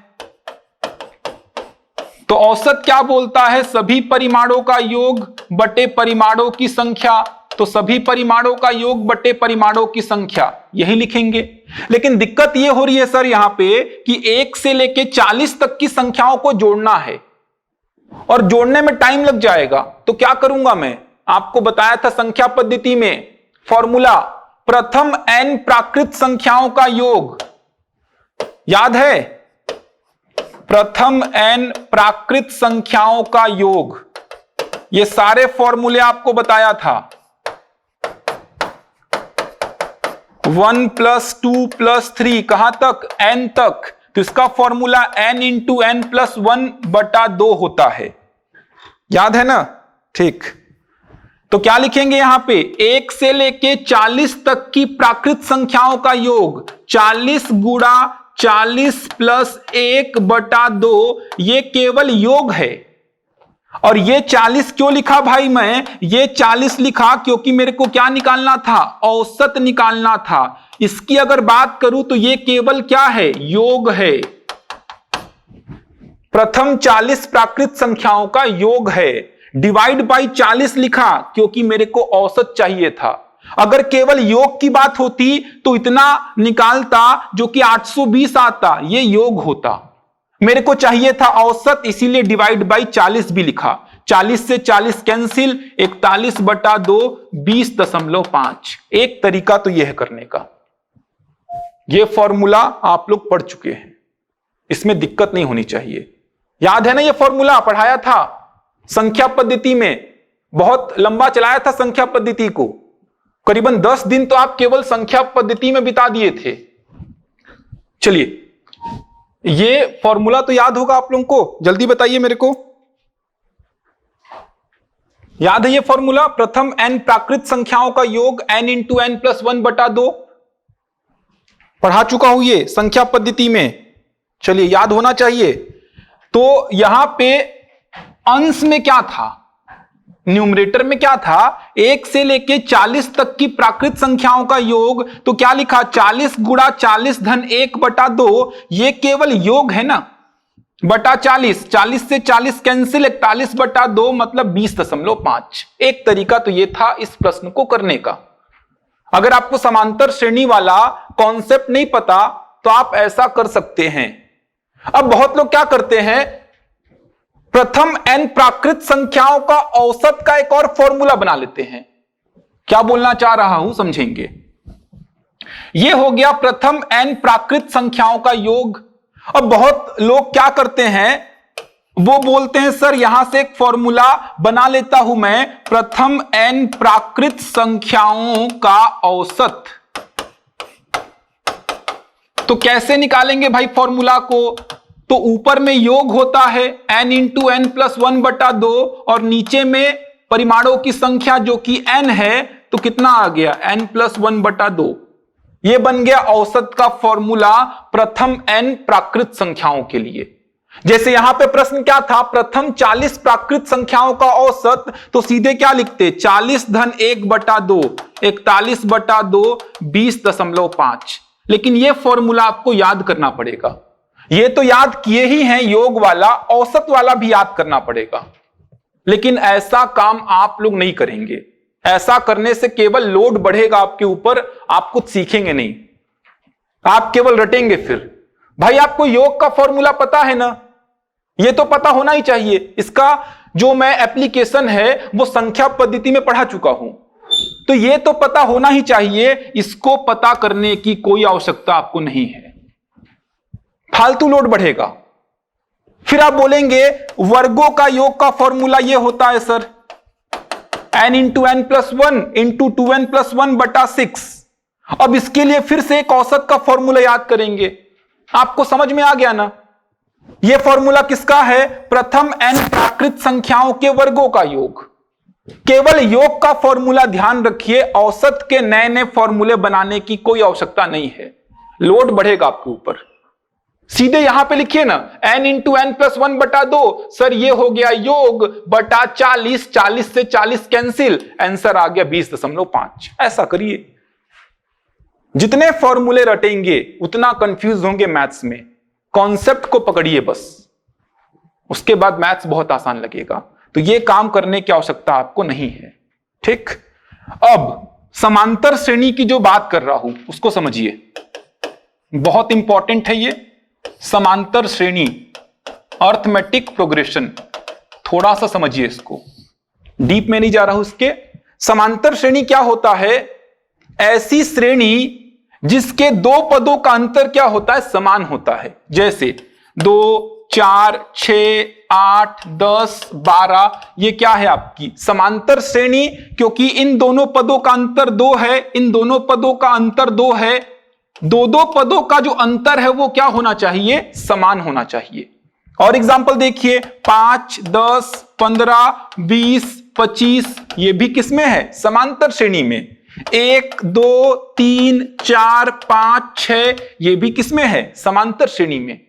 तो औसत क्या बोलता है? सभी परिमाणों का योग बटे परिमाणों की संख्या। तो सभी परिमाणों का योग बटे परिमाणों की संख्या, यही लिखेंगे। लेकिन दिक्कत यह हो रही है सर यहां पे कि 1 से लेके 40 तक की संख्याओं को जोड़ना है और जोड़ने में टाइम लग जाएगा। तो क्या करूंगा मैं? आपको बताया था संख्या पद्धति में फॉर्मूला, प्रथम n प्राकृत संख्याओं का योग, याद है? प्रथम n प्राकृत संख्याओं का योग, ये सारे फॉर्मूले आपको बताया था। 1 + 2 + 3 कहां तक? n तक। तो इसका फॉर्मूला n × n + 1/2 होता है, याद है ना? ठीक। तो क्या लिखेंगे यहां पे? 1 से लेके 40 तक की प्राकृत संख्याओं का योग 40 गुणा 40 + 1/2, ये केवल योग है। और ये 40 क्यों लिखा भाई मैं? ये 40 लिखा क्योंकि मेरे को क्या निकालना था? औसत निकालना था। इसकी अगर बात करूं तो ये केवल क्या है? योग है। प्रथम 40 प्राकृत संख्याओं का योग है। डिवाइड बाई 40 लिखा क्योंकि मेरे को औसत चाहिए था। अगर केवल योग की बात होती तो इतना निकालता जो कि 820 आता, ये योग होता। मेरे को चाहिए था औसत, इसीलिए डिवाइड बाई 40 भी लिखा। 40 से 40 कैंसिल, 41/2 20.5। एक तरीका तो यह है करने का। यह फॉर्मूला आप लोग पढ़ चुके हैं, इसमें दिक्कत नहीं होनी चाहिए। याद है ना? यह फॉर्मूला पढ़ाया था संख्या पद्धति में, बहुत लंबा चलाया था संख्या पद्धति को। करीबन 10 दिन तो आप केवल संख्या पद्धति में बिता दिए थे। चलिए, ये फॉर्मूला तो याद होगा आप लोगों को, जल्दी बताइए मेरे को। याद है ये फॉर्मूला? प्रथम n प्राकृत संख्याओं का योग n × n + 1/2। पढ़ा चुका हूं ये संख्या पद्धति में। चलिए, याद होना चाहिए। तो यहां पे अंश में क्या था? न्यूमरेटर में क्या था? 1 से लेके 40 तक की प्राकृत संख्याओं का योग। तो क्या लिखा? 40 गुणा 40 धन 1/2, ये केवल योग है ना, बटा 40। 40 से 40 कैंसिल, 41/2 मतलब 20.5। एक तरीका तो ये था इस प्रश्न को करने का। अगर आपको समांतर श्रेणी वाला कॉन्सेप्ट नहीं पता तो आप ऐसा कर सकते हैं। अब बहुत लोग क्या करते हैं, प्रथम n प्राकृत संख्याओं का औसत का एक और फॉर्मूला बना लेते हैं। क्या बोलना चाह रहा हूं समझेंगे। यह हो गया प्रथम n प्राकृत संख्याओं का योग। अब बहुत लोग क्या करते हैं, वो बोलते हैं सर यहां से एक फॉर्मूला बना लेता हूं मैं, प्रथम n प्राकृत संख्याओं का औसत। तो कैसे निकालेंगे भाई फॉर्मूला को? तो ऊपर में योग होता है n × n + 1/2 और नीचे में परिमाणों की संख्या जो कि n है। तो कितना आ गया? n + 1/2। यह बन गया औसत का फॉर्मूला प्रथम n प्राकृत संख्याओं के लिए। जैसे यहां पे प्रश्न क्या था? प्रथम 40 प्राकृत संख्याओं का औसत। तो सीधे क्या लिखते? 40 धन 1/2, 41/2 20.5। लेकिन यह फॉर्मूला आपको याद करना पड़ेगा। ये तो याद किए ही हैं योग वाला, औसत वाला भी याद करना पड़ेगा। लेकिन ऐसा काम आप लोग नहीं करेंगे। ऐसा करने से केवल लोड बढ़ेगा आपके ऊपर, आप कुछ सीखेंगे नहीं, आप केवल रटेंगे। फिर भाई आपको योग का फॉर्मूला पता है ना? ये तो पता होना ही चाहिए। इसका जो मैं एप्लीकेशन है वो संख्या पद्धति में पढ़ा चुका हूं, तो ये तो पता होना ही चाहिए। इसको पता करने की कोई आवश्यकता आपको नहीं है, फालतू लोड बढ़ेगा। फिर आप बोलेंगे वर्गों का योग का फॉर्मूला ये होता है सर n × n + 1 × 2n + 1/6। अब इसके लिए फिर से एक औसत का फॉर्मूला याद करेंगे। आपको समझ में आ गया ना? यह फॉर्मूला किसका है? प्रथम n प्राकृत संख्याओं के वर्गों का योग। केवल योग का फॉर्मूला ध्यान रखिए, औसत के नए नए फॉर्मूले बनाने की कोई आवश्यकता नहीं है, लोड बढ़ेगा आपके ऊपर। सीधे यहां पे लिखिए ना, n इंटू एन प्लस 1 बटा 2। सर ये हो गया योग बटा 40, 40 से 40 कैंसिल, आंसर आ गया 20.5। ऐसा करिए। जितने फॉर्मूले रटेंगे उतना कंफ्यूज होंगे मैथ्स में। कॉन्सेप्ट को पकड़िए बस, उसके बाद मैथ्स बहुत आसान लगेगा। तो ये काम करने की आवश्यकता आपको नहीं है, ठीक। अब समांतर श्रेणी की जो बात कर रहा हूं उसको समझिए, बहुत इंपॉर्टेंट है ये। समांतर श्रेणी, अर्थमेटिक प्रोग्रेशन, थोड़ा सा समझिए इसको, डीप में नहीं जा रहा हूं इसके। समांतर श्रेणी क्या होता है? ऐसी श्रेणी जिसके दो पदों का अंतर क्या होता है? समान होता है। जैसे 2, 4, 6, 8, 10, 12, ये क्या है आपकी समांतर श्रेणी, क्योंकि इन दोनों पदों का अंतर 2 है, इन दोनों पदों का अंतर 2 है। दो पदों का जो अंतर है वो क्या होना चाहिए? समान होना चाहिए। और एग्जांपल देखिए, 5, 10, 15, 20, 25, ये भी किसमें है? समांतर श्रेणी में। 1, 2, 3, 4, 5, 6, ये भी किसमें है? समांतर श्रेणी में।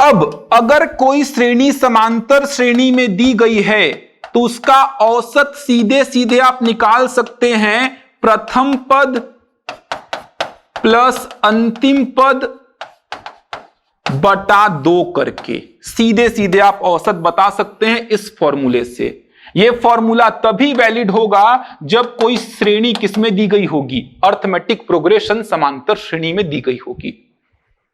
अब अगर कोई श्रेणी समांतर श्रेणी में दी गई है तो उसका औसत सीधे सीधे आप निकाल सकते हैं, प्रथम पद प्लस अंतिम पद बटा 2 करके। सीधे सीधे आप औसत बता सकते हैं इस फॉर्मूले से। यह फॉर्मूला तभी वैलिड होगा जब कोई श्रेणी किसमें दी गई होगी? अर्थमेटिक प्रोग्रेशन समांतर श्रेणी में दी गई होगी।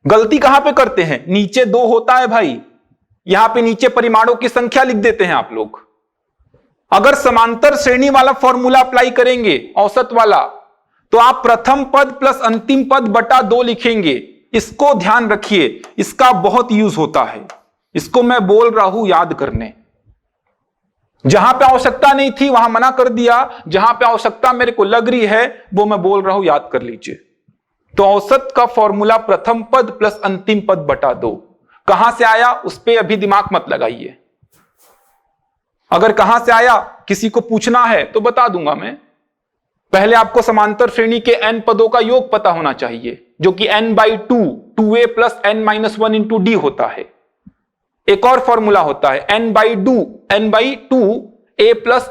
गलती कहां पे करते हैं? नीचे 2 होता है भाई, यहां पे नीचे परिमाणों की संख्या लिख देते हैं आप लोग। अगर समांतर श्रेणी वाला फॉर्मूला अप्लाई करेंगे औसत वाला, तो आप प्रथम पद प्लस अंतिम पद बटा 2 लिखेंगे। इसको ध्यान रखिए, इसका बहुत यूज होता है। इसको मैं बोल रहा हूं याद करने। जहां पे आवश्यकता नहीं थी वहां मना कर दिया, जहां पे आवश्यकता मेरे को लग रही है वो मैं बोल रहा हूं, याद कर लीजिए। तो औसत का फॉर्मूला प्रथम पद प्लस अंतिम पद बटा 2। कहां से आया उस पर अभी दिमाग मत लगाइए। अगर कहां से आया किसी को पूछना है तो बता दूंगा मैं। पहले आपको समांतर श्रेणी के n पदों का योग पता होना चाहिए, जो कि n/2, 2a plus n-1 into D होता है। एक और फॉर्मूला होता है n/2 a प्लस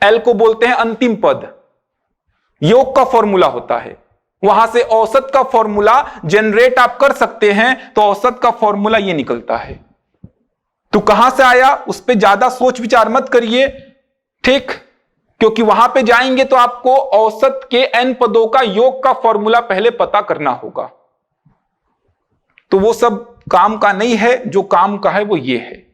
l को बोलते हैं अंतिम पद। योग का फॉर्मूला होता है, वहां से औसत का फॉर्मूला जनरेट आप कर सकते हैं। तो औसत का फॉर्मूला ये निकलता है। तो कहां से आया उस पर ज्यादा सोच विचार मत करिए, ठीक, क्योंकि वहां पे जाएंगे तो आपको औसत के n पदों का योग का फॉर्मूला पहले पता करना होगा। तो वो सब काम का नहीं है, जो काम का है वो ये है।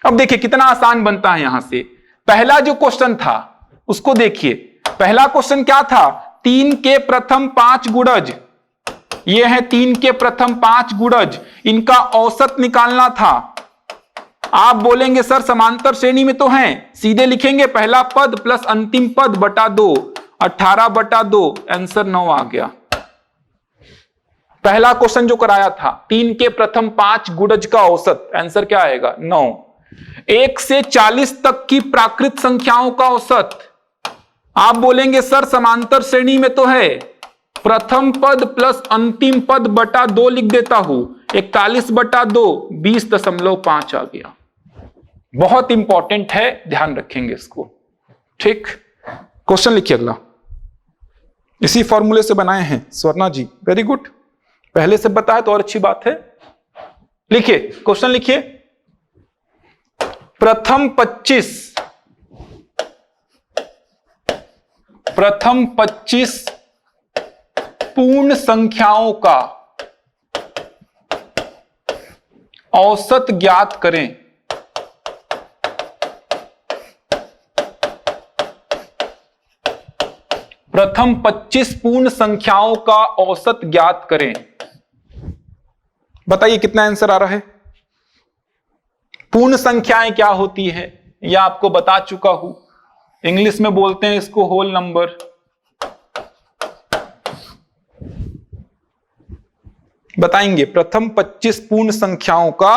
अब देखिए कितना आसान बनता है यहां से। पहला जो क्वेश्चन था उसको देखिए। पहला क्वेश्चन क्या था? 3 के प्रथम 5 गुणज, ये है 3 के प्रथम 5 गुणज, इनका औसत निकालना था। आप बोलेंगे सर समांतर श्रेणी में तो हैं, सीधे लिखेंगे पहला पद प्लस अंतिम पद बटा 2, 18 बटा 2, आंसर 9 आ गया। पहला क्वेश्चन जो कराया था 3 के प्रथम 5 गुणज का औसत, आंसर क्या आएगा? 9। 1 से 40 तक की प्राकृत संख्याओं का औसत, आप बोलेंगे सर समांतर श्रेणी में तो है, प्रथम पद प्लस अंतिम पद बटा 2 लिख देता हूं, 41 बटा 2, 20.5 आ गया। बहुत इंपॉर्टेंट है, ध्यान रखेंगे इसको, ठीक। क्वेश्चन लिखिए अगला, इसी फॉर्मूले से बनाए हैं स्वर्णा जी, वेरी गुड। पहले से बताया तो और अच्छी बात है। लिखिए क्वेश्चन, लिखिए प्रथम 25 पूर्ण संख्याओं का औसत ज्ञात करें। प्रथम 25 पूर्ण संख्याओं का औसत ज्ञात करें। बताइए कितना आंसर आ रहा है? पूर्ण संख्याएं क्या होती है यह आपको बता चुका हूं, इंग्लिश में बोलते हैं इसको होल नंबर। बताएंगे प्रथम 25 पूर्ण संख्याओं का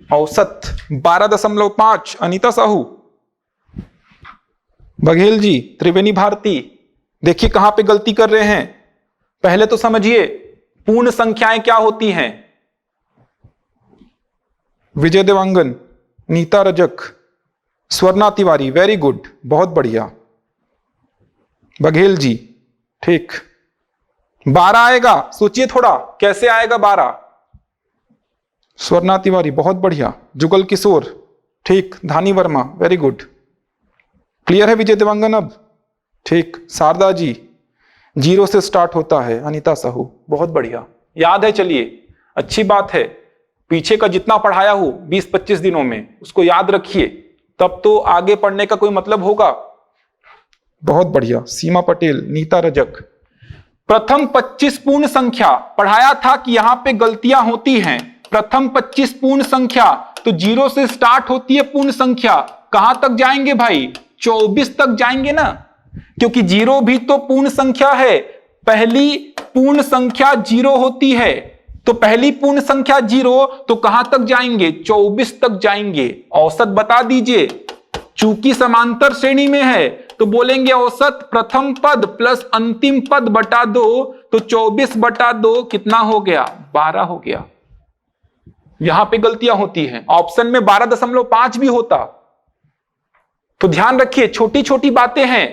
औसत 12.5। अनीता साहू, बघेल जी, त्रिवेणी भारती, देखिए कहां पे गलती कर रहे हैं। पहले तो समझिए पूर्ण संख्याएं क्या होती हैं। विजय देवांगन, नीता रजक, स्वर्णा तिवारी, वेरी गुड, बहुत बढ़िया। बघेल जी, ठीक। 12 आएगा, सोचिए थोड़ा कैसे आएगा 12। स्वर्णा तिवारी, बहुत बढ़िया। जुगल किशोर, ठीक। धानी वर्मा, वेरी गुड। क्लियर है विजय देवांगन अब? ठीक। शारदा जी, 0 से स्टार्ट होता है। अनीता साहू, बहुत बढ़िया, याद है। चलिए, अच्छी बात है। पीछे का जितना पढ़ाया हो 20-25 दिनों में उसको याद रखिए, तब तो आगे पढ़ने का कोई मतलब होगा। बहुत बढ़िया। सीमा पटेल, नीता रजक, प्रथम 25 पूर्ण संख्या पढ़ाया था कि यहां पे गलतियां होती हैं। प्रथम 25 पूर्ण संख्या तो 0 से स्टार्ट होती है पूर्ण संख्या, कहां तक जाएंगे भाई? 24 तक जाएंगे ना, क्योंकि 0 भी तो पूर्ण संख्या है। पहली पूर्ण संख्या 0 होती है, तो पहली पूर्ण संख्या 0 तो कहां तक जाएंगे? 24 तक जाएंगे। औसत बता दीजिए। चूंकि समांतर श्रेणी में है तो बोलेंगे औसत प्रथम पद प्लस अंतिम पद बटा 2, तो 24 बटा 2 कितना हो गया? 12 हो गया। यहां पे गलतियां होती हैं। ऑप्शन में 12.5 भी होता। तो ध्यान रखिए, छोटी छोटी बातें हैं।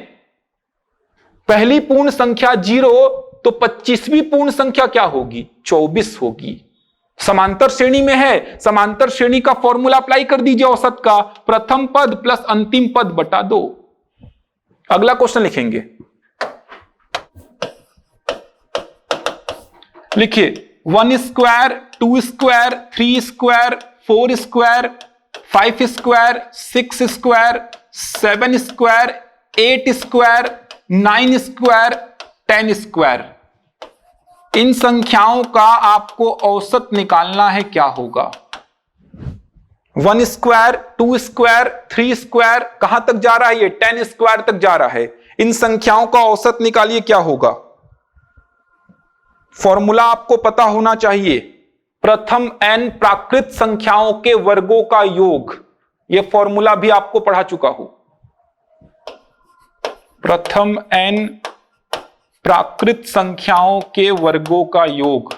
पहली पूर्ण संख्या 0 तो 25वीं पूर्ण संख्या क्या होगी? 24 होगी। समांतर श्रेणी में है, समांतर श्रेणी का फॉर्मूला अप्लाई कर दीजिए औसत का, प्रथम पद प्लस अंतिम पद बटा 2। अगला क्वेश्चन लिखेंगे, लिखिए 1 square, 2 square, 3 square, 4 square, 5 square, 6 square, 7 square, 8 square, 9 square, 10 square. इन संख्याओं का आपको औसत निकालना है। क्या होगा? 1 स्क्वायर, 2 स्क्वायर, 3 स्क्वायर, कहां तक जा रहा है ये? 10 स्क्वायर तक जा रहा है। इन संख्याओं का औसत निकालिए, क्या होगा? फॉर्मूला आपको पता होना चाहिए। प्रथम n प्राकृत संख्याओं के वर्गों का योग। यह फॉर्मूला भी आपको पढ़ा चुका हूं। प्रथम n प्राकृत संख्याओं के वर्गों का योग।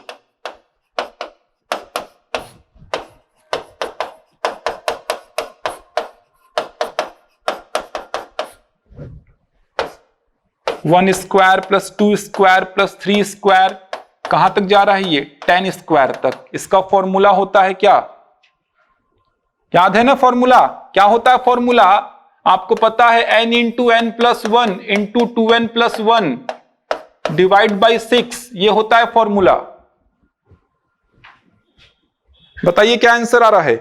One square plus 2 square plus 3 square, कहां तक जा रहा है ये? 10 स्क्वायर तक। इसका फॉर्मूला होता है क्या? याद है ना फॉर्मूला? क्या होता है फॉर्मूला? आपको पता है n into n plus 1 into 2n plus 1 divide by 6, ये होता है फॉर्मूला। बताइए क्या आंसर आ रहा है?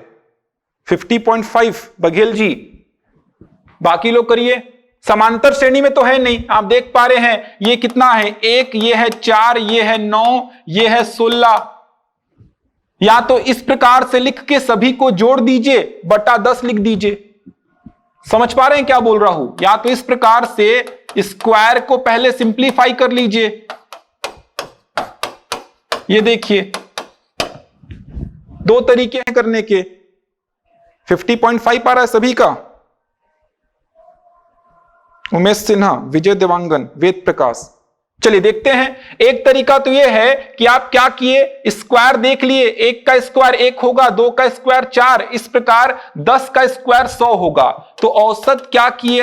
50.5। बघेल जी, बाकी लोग करिए। समांतर श्रेणी में तो है नहीं, आप देख पा रहे हैं। ये कितना है? 1, ये है 4, ये है 9, ये है 16। या तो इस प्रकार से लिख के सभी को जोड़ दीजिए, बटा 10 लिख दीजिए। समझ पा रहे हैं क्या बोल रहा हूं? या तो इस प्रकार से स्क्वायर को पहले सिंप्लीफाई कर लीजिए। ये देखिए, 2 तरीके हैं करने के। 50.5 आ रहा है सभी का। उमेश सिन्हा, विजय देवांगन, वेद प्रकाश। चलिए देखते हैं। एक तरीका तो यह है कि आप क्या किए, स्क्वायर देख लिए। 1 का स्क्वायर 1 होगा, 2 का स्क्वायर 4, इस प्रकार 10 का स्क्वायर 100 होगा। तो औसत क्या किए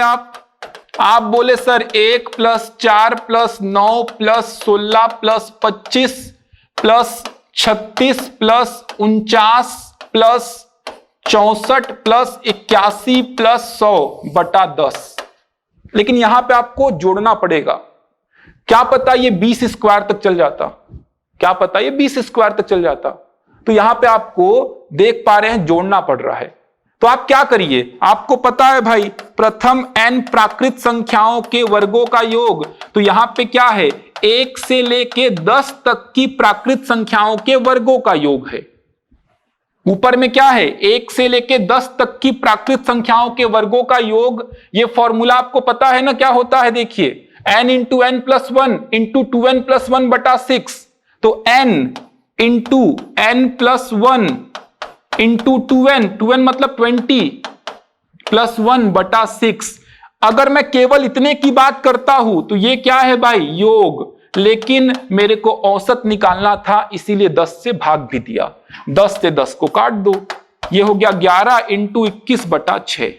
आप बोले sir 1 plus 4 plus 9 plus 16 plus 25 plus 36 plus 49 plus 64 plus 81 plus 100 बटा 10। लेकिन यहां पे आपको जोड़ना पड़ेगा। क्या पता ये 20 स्क्वायर तक चल जाता, क्या पता ये 20 स्क्वायर तक चल जाता। तो यहां पे आपको देख पा रहे हैं जोड़ना पड़ रहा है। तो आप क्या करिए, आपको पता है भाई प्रथम n प्राकृत संख्याओं के वर्गों का योग। तो यहां पे क्या है, 1 से लेके 10 तक की प्राकृत संख्याओं के वर्गों का योग है। ऊपर में क्या है, 1 से लेके 10 तक की प्राकृत संख्याओं के वर्गों का योग। ये फॉर्मूला आपको पता है ना क्या होता है? देखिए n into n plus 1 into 2n plus 1 बटा 6। तो n into n+1 into 2n, 2n मतलब 20 +1/6। अगर मैं केवल इतने की बात करता हूं तो ये क्या है भाई, योग। लेकिन मेरे को औसत निकालना था, इसीलिए 10 से भाग भी दिया। 10 से 10 को काट दो, ये हो गया 11 × 21/6।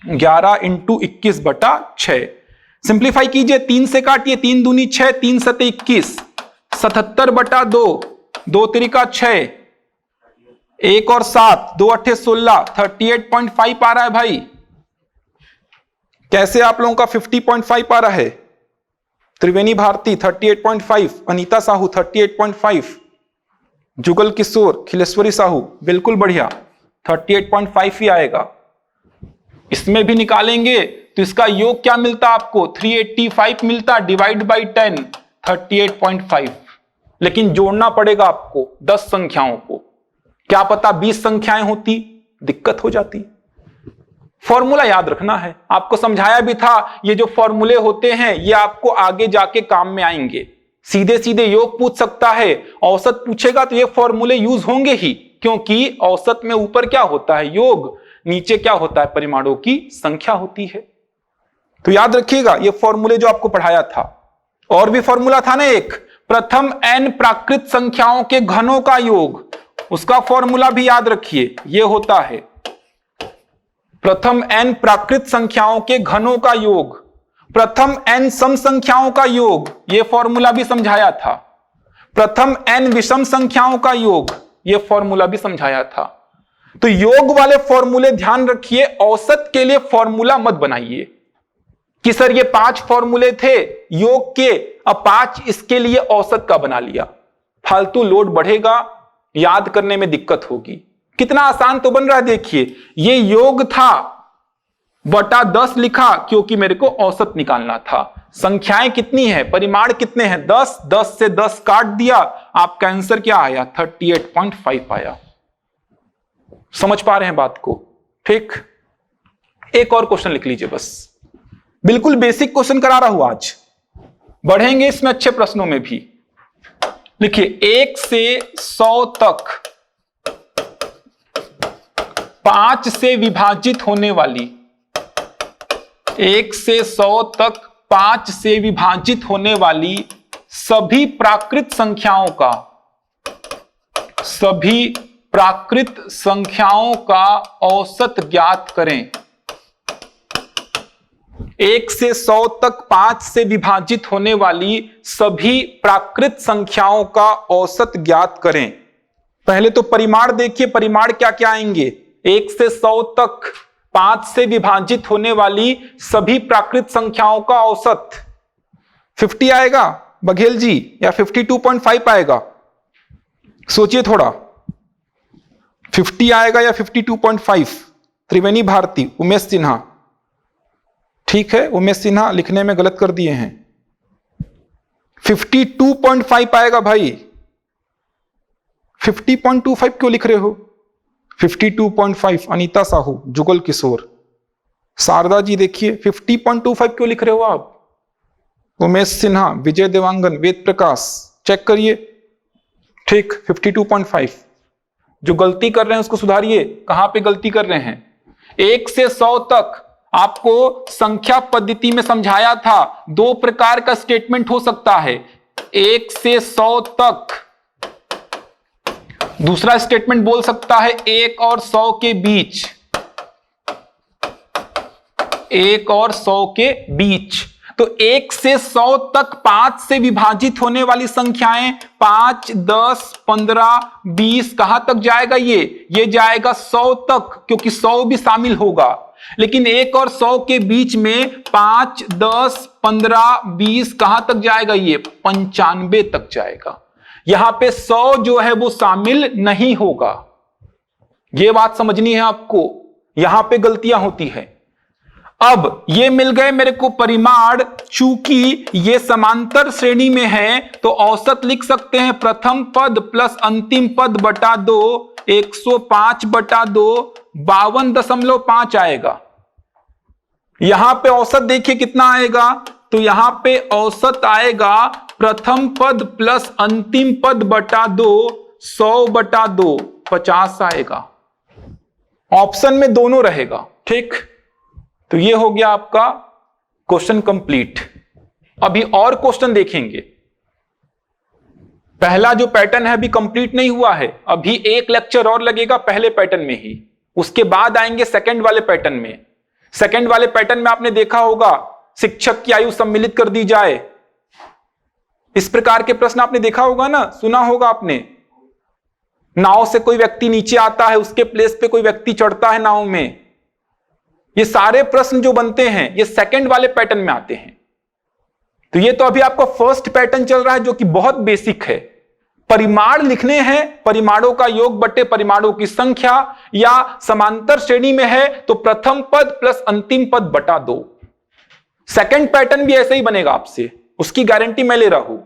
11 × 21/6। सिंप्लीफाई कीजिए, 3 से काटिए, 3 दूनी 6, 3 सते 21, 77/2, 2 त्रिका 6, 1 और 7, 2 अट्ठे 16, 38.5 आ रहा है भाई। कैसे आप लोगों का 50.5 आ रहा है? त्रिवेणी भारती 38.5, अनीता साहू 38.5, जुगल किशोर, खिलेश्वरी साहू, बिल्कुल बढ़िया, 38.5 ही आएगा। इसमें भी निकालेंगे तो इसका योग क्या मिलता आपको, 385 मिलता, डिवाइड बाई 10, 38.5। लेकिन जोड़ना पड़ेगा आपको 10 संख्याओं को, क्या पता 20 संख्याएं होती, दिक्कत हो जाती। फॉर्मूला याद रखना है, आपको समझाया भी था, ये जो फॉर्मूले होते हैं ये आपको आगे जाके काम में आएंगे। सीधे सीधे योग पूछ सकता है, औसत पूछेगा तो ये फॉर्मूले यूज होंगे ही, क्योंकि औसत में ऊपर क्या होता है, योग, नीचे क्या होता है, परिमाणों की संख्या होती है। तो याद रखिएगा ये फॉर्मूले जो आपको पढ़ाया था। और भी फॉर्मूला था ना एक, प्रथम n प्राकृत संख्याओं के घनों का योग, उसका फॉर्मूला भी याद रखिए, ये होता है प्रथम n प्राकृत संख्याओं के घनों का योग, प्रथम n सम संख्याओं का योग, ये फॉर्मूला भी समझाया था। प्रथम n विषम संख्याओं का योग, ये फॉर्मूला भी समझाया था। तो योग वाले फॉर्मूले ध्यान रखिए, औसत के लिए फॉर्मूला मत बनाइए कि सर ये 5 फॉर्मूले थे योग के, अब 5 इसके लिए औसत का बना लिया। फालतू लोड बढ़ेगा, याद करने में दिक्कत होगी। कितना आसान तो बन रहा है, देखिए ये योग था बटा 10 लिखा क्योंकि मेरे को औसत निकालना था। संख्याएं कितनी है, परिमाण कितने हैं, 10, 10 से 10 काट दिया, आपका आंसर क्या आया, 38.5 आया। समझ पा रहे हैं बात को? ठीक, एक और क्वेश्चन लिख लीजिए बस, बिल्कुल बेसिक क्वेश्चन करा रहा हूं आज, बढ़ेंगे इसमें अच्छे प्रश्नों में भी। लिखिए 1 से 100 तक 5 से विभाजित होने वाली, 1 से 100 तक 5 से विभाजित होने वाली सभी प्राकृत संख्याओं का, सभी प्राकृत संख्याओं का औसत ज्ञात करें। 1 से 100 तक 5 से विभाजित होने वाली सभी प्राकृत संख्याओं का औसत ज्ञात करें। पहले तो परिमाण देखिए, परिमाण क्या क्या आएंगे, 1 से 100 तक 5 से विभाजित होने वाली सभी प्राकृत संख्याओं का औसत 50 आएगा बघेल जी, या 52.5 आएगा, सोचिए थोड़ा, 50 आएगा या 52.5? त्रिवेणी भारती, उमेश सिन्हा, ठीक है, उमेश सिन्हा लिखने में गलत कर दिए हैं, 52.5 आएगा भाई। 50.25 क्यों लिख रहे हो? 52.5 अनीता साहू, जुगल किशोर, शारदा जी देखिए 50.25 क्यों लिख रहे हो आप? उमेश सिन्हा, विजय देवांगन, वेद प्रकाश, चेक करिए, ठीक 52.5। जो गलती कर रहे हैं उसको सुधारिए, कहां पे गलती कर रहे हैं? 1 से 100 तक आपको संख्या पद्धति में समझाया था, 2 प्रकार का स्टेटमेंट हो सकता है, 1 से 100 तक। दूसरा स्टेटमेंट बोल सकता है 1 और 100 के बीच, 1 और 100 के बीच। तो 1 से 100 तक 5 से विभाजित होने वाली संख्याएं 5, 10, 15, 20 कहां तक जाएगा? ये जाएगा 100 तक, क्योंकि 100 भी शामिल होगा। लेकिन 1 और 100 के बीच में 5, 10, 15, 20 कहां तक जाएगा? ये 95 तक जाएगा। यहां पे 100 जो है वो शामिल नहीं होगा, ये बात समझनी है आपको, यहां पे गलतियां होती है। अब ये मिल गए मेरे को परिमाण, चूंकि ये समांतर श्रेणी में है तो औसत लिख सकते हैं प्रथम पद प्लस अंतिम पद बटा 2, 105 बटा 2, 52.5 आएगा। यहां पे औसत देखिए कितना आएगा, तो यहां पे औसत आएगा प्रथम पद प्लस अंतिम पद बटा 2 100/2 50 आएगा। ऑप्शन में दोनों रहेगा। ठीक, तो ये हो गया आपका क्वेश्चन कंप्लीट। अभी और क्वेश्चन देखेंगे। पहला जो पैटर्न है अभी कंप्लीट नहीं हुआ है, अभी एक लेक्चर और लगेगा पहले पैटर्न में ही, उसके बाद आएंगे सेकंड वाले पैटर्न में। सेकंड वाले पैटर्न में आपने देखा होगा शिक्षक की आयु सम्मिलित कर दी जाए, इस प्रकार के प्रश्न आपने देखा होगा ना, सुना होगा आपने। नाव से कोई व्यक्ति नीचे आता है, उसके प्लेस पे कोई व्यक्ति चढ़ता है नाव में। ये सारे प्रश्न जो बनते हैं ये सेकंड वाले पैटर्न में आते हैं। तो ये तो अभी आपका फर्स्ट पैटर्न चल रहा है जो कि बहुत बेसिक है। परिमाण लिखने हैं, परिमाणों का योग बटे परिमाणों की संख्या, या समांतर श्रेणी में है तो प्रथम पद प्लस अंतिम पद बटा 2। सेकंड पैटर्न भी ऐसे ही बनेगा आपसे, उसकी गारंटी मैं ले रहा हूं।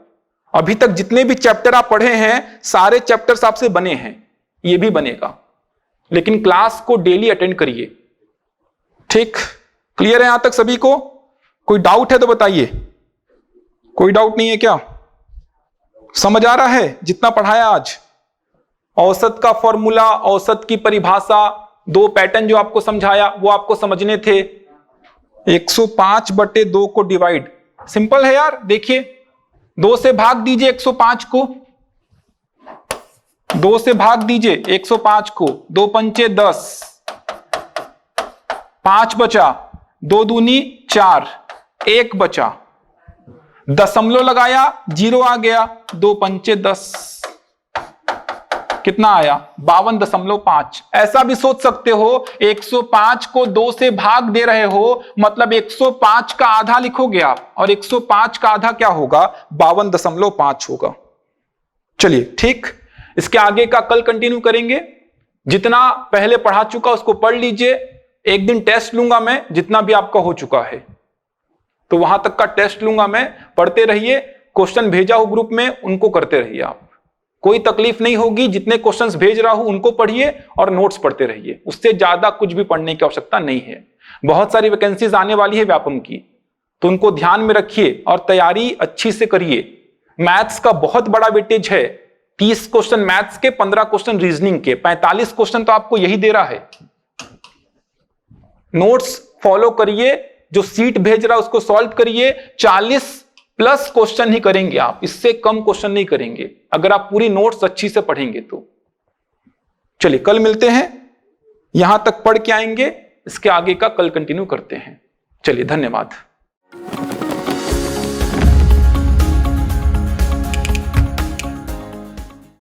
अभी तक जितने भी चैप्टर आप पढ़े हैं सारे चैप्टर्स आपसे बने हैं, ये भी बनेगा। लेकिन क्लास को डेली अटेंड करिए। ठीक, क्लियर है यहां तक सभी को? कोई डाउट है तो बताइए। कोई डाउट नहीं है क्या? समझ आ रहा है जितना पढ़ाया आज? औसत का फॉर्मूला, औसत की परिभाषा, दो पैटर्न जो आपको समझाया वो आपको समझने थे। 105/2 को डिवाइड, सिंपल है यार। देखिए 2 से भाग दीजिए 105 को, 2 से भाग दीजिए 105 को, 2 पंचे 10, 5 बचा, 2 दूनी 4, 1 बचा, दशमलव लगाया 0 आ गया, 2 पंचे 10, कितना आया 52.5। ऐसा भी सोच सकते हो 105 को 2 से भाग दे रहे हो, मतलब 105 का आधा लिखोगे आप, और 105 का आधा क्या होगा 52.5 होगा। चलिए ठीक, इसके आगे का कल कंटिन्यू करेंगे। जितना पहले पढ़ा चुका उसको पढ़ लीजिए। एक दिन टेस्ट लूंगा मैं, जितना भी आपका हो चुका है तो वहां तक का टेस्ट लूंगा मैं। पढ़ते रहिए, क्वेश्चन भेजा हो ग्रुप में उनको करते रहिए आप, कोई तकलीफ नहीं होगी। जितने क्वेश्चंस भेज रहा हूं उनको पढ़िए और नोट्स पढ़ते रहिए, उससे ज्यादा कुछ भी पढ़ने की आवश्यकता नहीं है। बहुत सारी वैकेंसीज आने वाली है व्यापम की, तो उनको ध्यान में रखिए और तैयारी अच्छी से करिए। मैथ्स का बहुत बड़ा वेटेज है, 30 क्वेश्चन मैथ्स के, 15 क्वेश्चन रीजनिंग के, 45 क्वेश्चन तो आपको यही दे रहा है। नोट्स फॉलो करिए, जो सीट भेज रहा है उसको सॉल्व करिए। 40+ क्वेश्चन ही करेंगे आप, इससे कम क्वेश्चन नहीं करेंगे अगर आप पूरी नोट्स अच्छी से पढ़ेंगे तो। चलिए कल मिलते हैं, यहां तक पढ़ के आएंगे, इसके आगे का कल कंटिन्यू करते हैं। चलिए धन्यवाद।